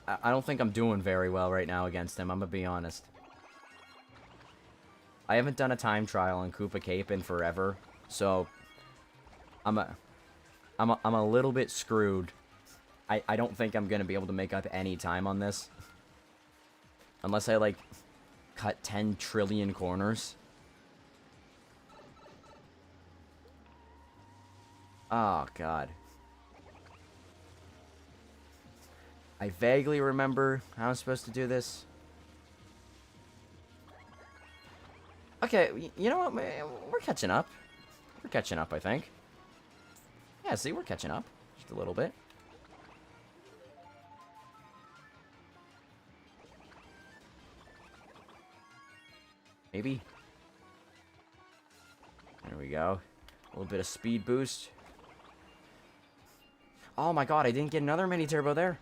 I don't think I'm doing very well right now against him. I'm gonna be honest. I haven't done a time trial on Koopa Cape in forever, so I'm a little bit screwed. I don't think I'm gonna be able to make up any time on this, unless I like cut 10 trillion corners. Oh God. I vaguely remember how I'm supposed to do this. Okay, you know what? We're catching up. We're catching up, I think. Yeah, see, we're catching up. Just a little bit. Maybe. There we go. A little bit of speed boost. Oh my God, I didn't get another mini turbo there.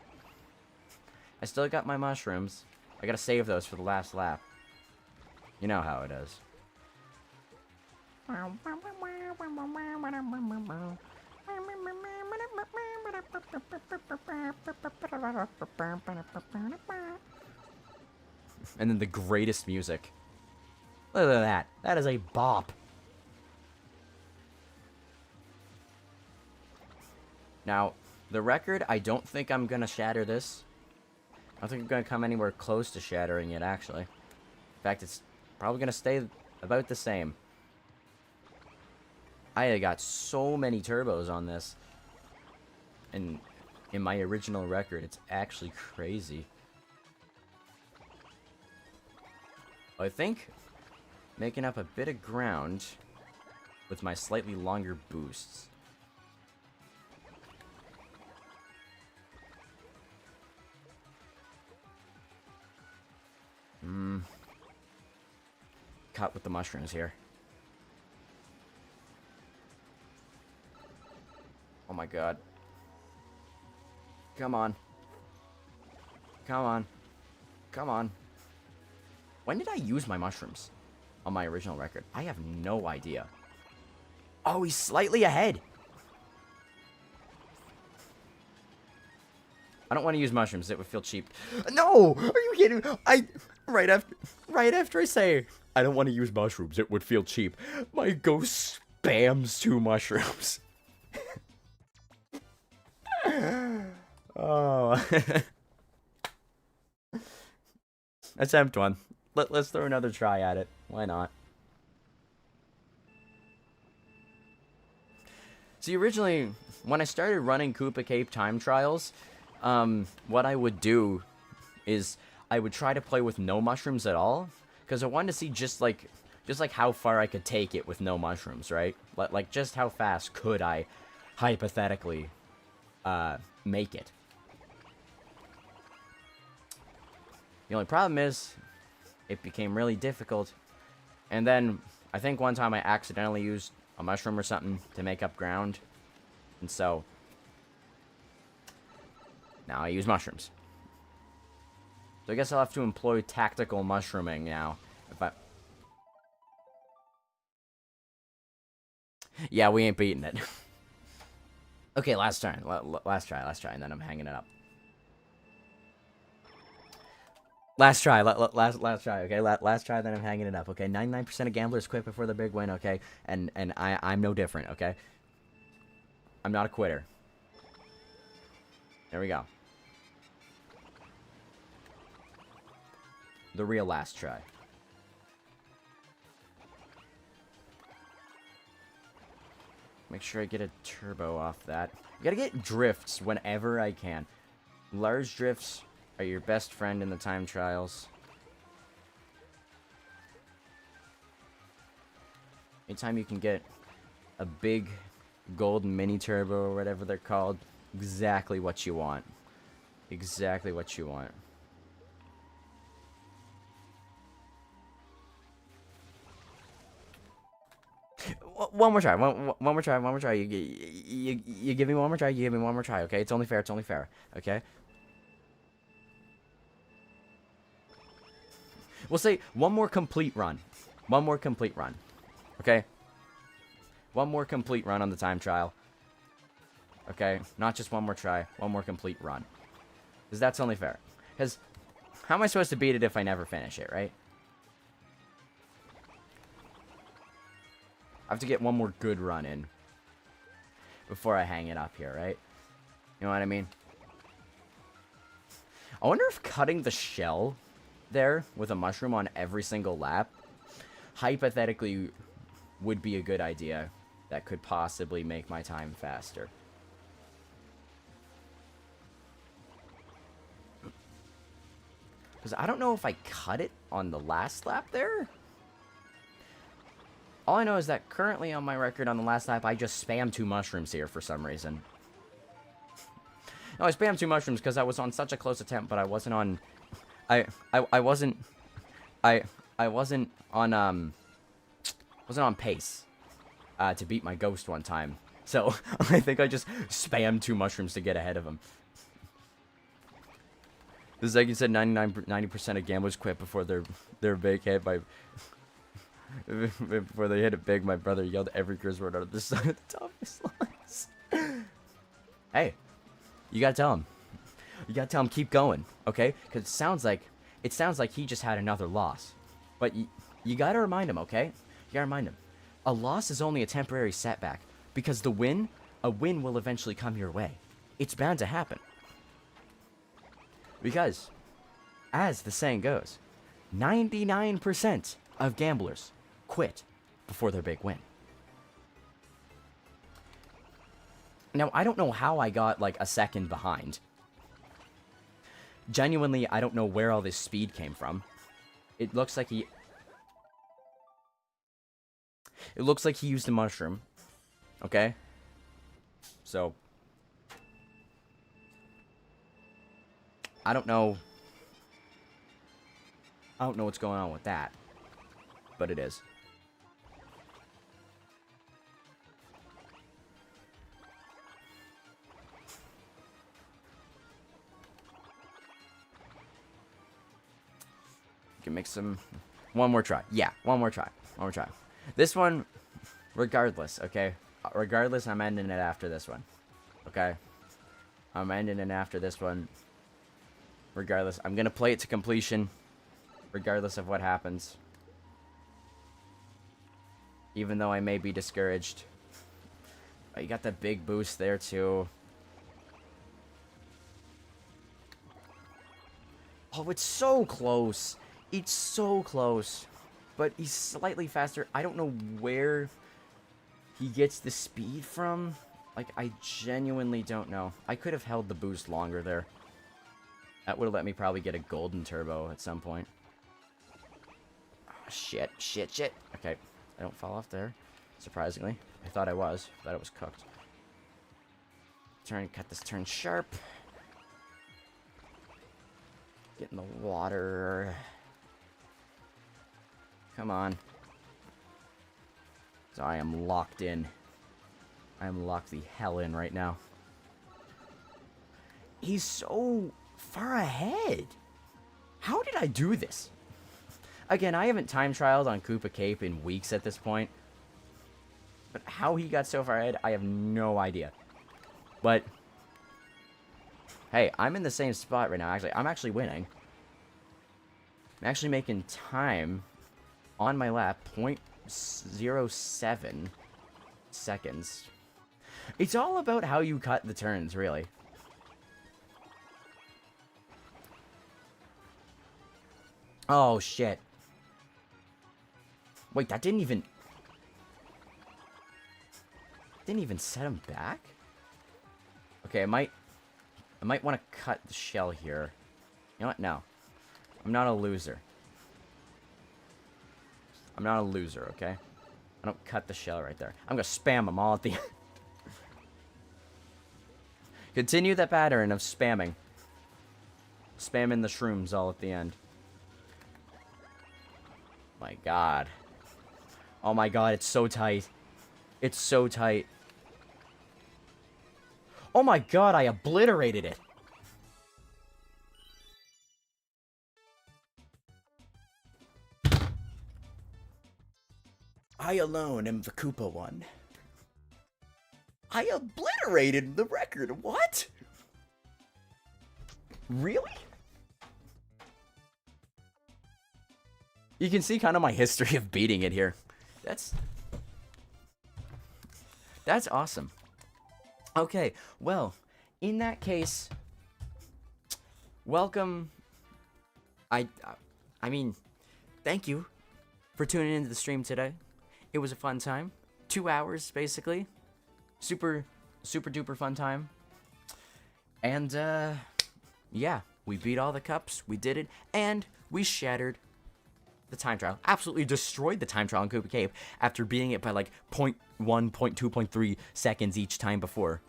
I still got my mushrooms. I gotta save those for the last lap. You know how it is. And then the greatest music. Look at that. That is a bop. Now, the record, I don't think I'm gonna shatter this. I don't think I'm gonna come anywhere close to shattering it, actually. In fact, it's probably gonna stay about the same. I got so many turbos on this. And in my original record, it's actually crazy. I think making up a bit of ground with my slightly longer boosts. Cut with the mushrooms here. Oh my God. Come on. Come on. Come on. When did I use my mushrooms on my original record? I have no idea. Oh, he's slightly ahead. I don't want to use mushrooms. It would feel cheap. No! Are you kidding? Right after I say I don't want to use mushrooms, it would feel cheap. My ghost spams 2 mushrooms. Oh. Attempt 1. Let's throw another try at it. Why not? See, originally, when I started running Koopa Cape time trials, what I would do is I would try to play with no mushrooms at all, because I wanted to see just like how far I could take it with no mushrooms, right? Like just how fast could I hypothetically make it. The only problem is it became really difficult, and then I think one time I accidentally used a mushroom or something to make up ground, and so now I use mushrooms. So I guess I'll have to employ tactical mushrooming now. Yeah, we ain't beating it. Okay, last try, and then I'm hanging it up. Last try, last try, okay? Last try, then I'm hanging it up, okay? 99% of gamblers quit before the big win, okay? And I'm no different, okay? I'm not a quitter. There we go. The real last try. Make sure I get a turbo off that. I gotta get drifts whenever I can. Large drifts are your best friend in the time trials. Anytime you can get a big golden mini turbo or whatever they're called, exactly what you want. Exactly what you want. One more try. One more try. One more try. You give me one more try. You give me one more try. Okay, it's only fair. It's only fair. Okay. We'll say one more complete run. One more complete run. Okay. One more complete run on the time trial. Okay, not just one more try. One more complete run. Because that's only fair. Because how am I supposed to beat it if I never finish it, right? I have to get one more good run in before I hang it up here, right? You know what I mean? I wonder if cutting the shell there with a mushroom on every single lap hypothetically would be a good idea that could possibly make my time faster. Because I don't know if I cut it on the last lap there. All I know is that currently on my record on the last lap, I just spammed 2 mushrooms here for some reason. No, I spammed 2 mushrooms because I was on such a close attempt, but I wasn't on... I wasn't on pace to beat my ghost one time. So I think I just spammed 2 mushrooms to get ahead of him. This is like you said, 90% of gamblers quit before their big hit by... Before they hit it big, my brother yelled every curse word out of the side of the top of his lungs. Hey, you gotta tell him. You gotta tell him keep going, okay? Because it sounds like he just had another loss. But you gotta remind him, okay? You gotta remind him. A loss is only a temporary setback. Because a win will eventually come your way. It's bound to happen. Because, as the saying goes, 99% of gamblers quit before their big win. Now, I don't know how I got, like, a second behind. Genuinely, I don't know where all this speed came from. It looks like he used a mushroom. Okay? So... I don't know what's going on with that. But it is. You can make some... One more try. Yeah, one more try. One more try. This one, regardless, okay? Regardless, I'm ending it after this one. Okay? I'm ending it after this one. Regardless, I'm gonna play it to completion. Regardless of what happens. Even though I may be discouraged. Oh, you got that big boost there, too. Oh, it's so close. It's so close. But he's slightly faster. I don't know where he gets the speed from. Like, I genuinely don't know. I could have held the boost longer there. That would have let me probably get a golden turbo at some point. Oh, shit. Okay. I don't fall off there, surprisingly. I thought I was. I thought it was cooked. Cut this turn sharp. Get in the water. Come on. So I am locked in. I am locked the hell in right now. He's so far ahead. How did I do this? Again, I haven't time trialed on Koopa Cape in weeks at this point. But how he got so far ahead, I have no idea. But, hey, I'm in the same spot right now, actually. I'm actually winning. I'm actually making time on my lap, 0.07 seconds. It's all about how you cut the turns, really. Oh, shit. Wait, that didn't didn't even set him back? Okay, I might want to cut the shell here. You know what? No. I'm not a loser. I'm not a loser, okay? I don't cut the shell right there. I'm gonna spam them all at the end. Continue that pattern of spamming. Spamming the shrooms all at the end. My god. Oh my god, it's so tight. It's so tight. Oh my god, I obliterated it. I alone am the Koopa one. I obliterated the record. What? Really? You can see kind of my history of beating it here. That's awesome. Okay, well, in that case, welcome. I mean, thank you for tuning into the stream today. It was a fun time. 2 hours, basically. Super duper fun time. And, yeah, we beat all the cups. We did it. And we shattered the time trial. Absolutely destroyed the time trial in Koopa Cave after beating it by like 0.1, 0.2, 0.3 seconds each time before.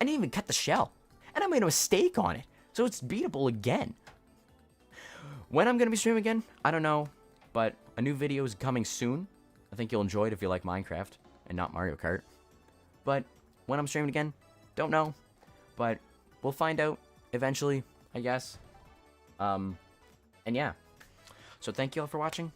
I didn't even cut the shell. And I made a mistake on it. So it's beatable again. When I'm going to be streaming again, I don't know. But a new video is coming soon. I think you'll enjoy it if you like Minecraft and not Mario Kart. But when I'm streaming again, don't know. But we'll find out eventually, I guess. And yeah. So thank you all for watching.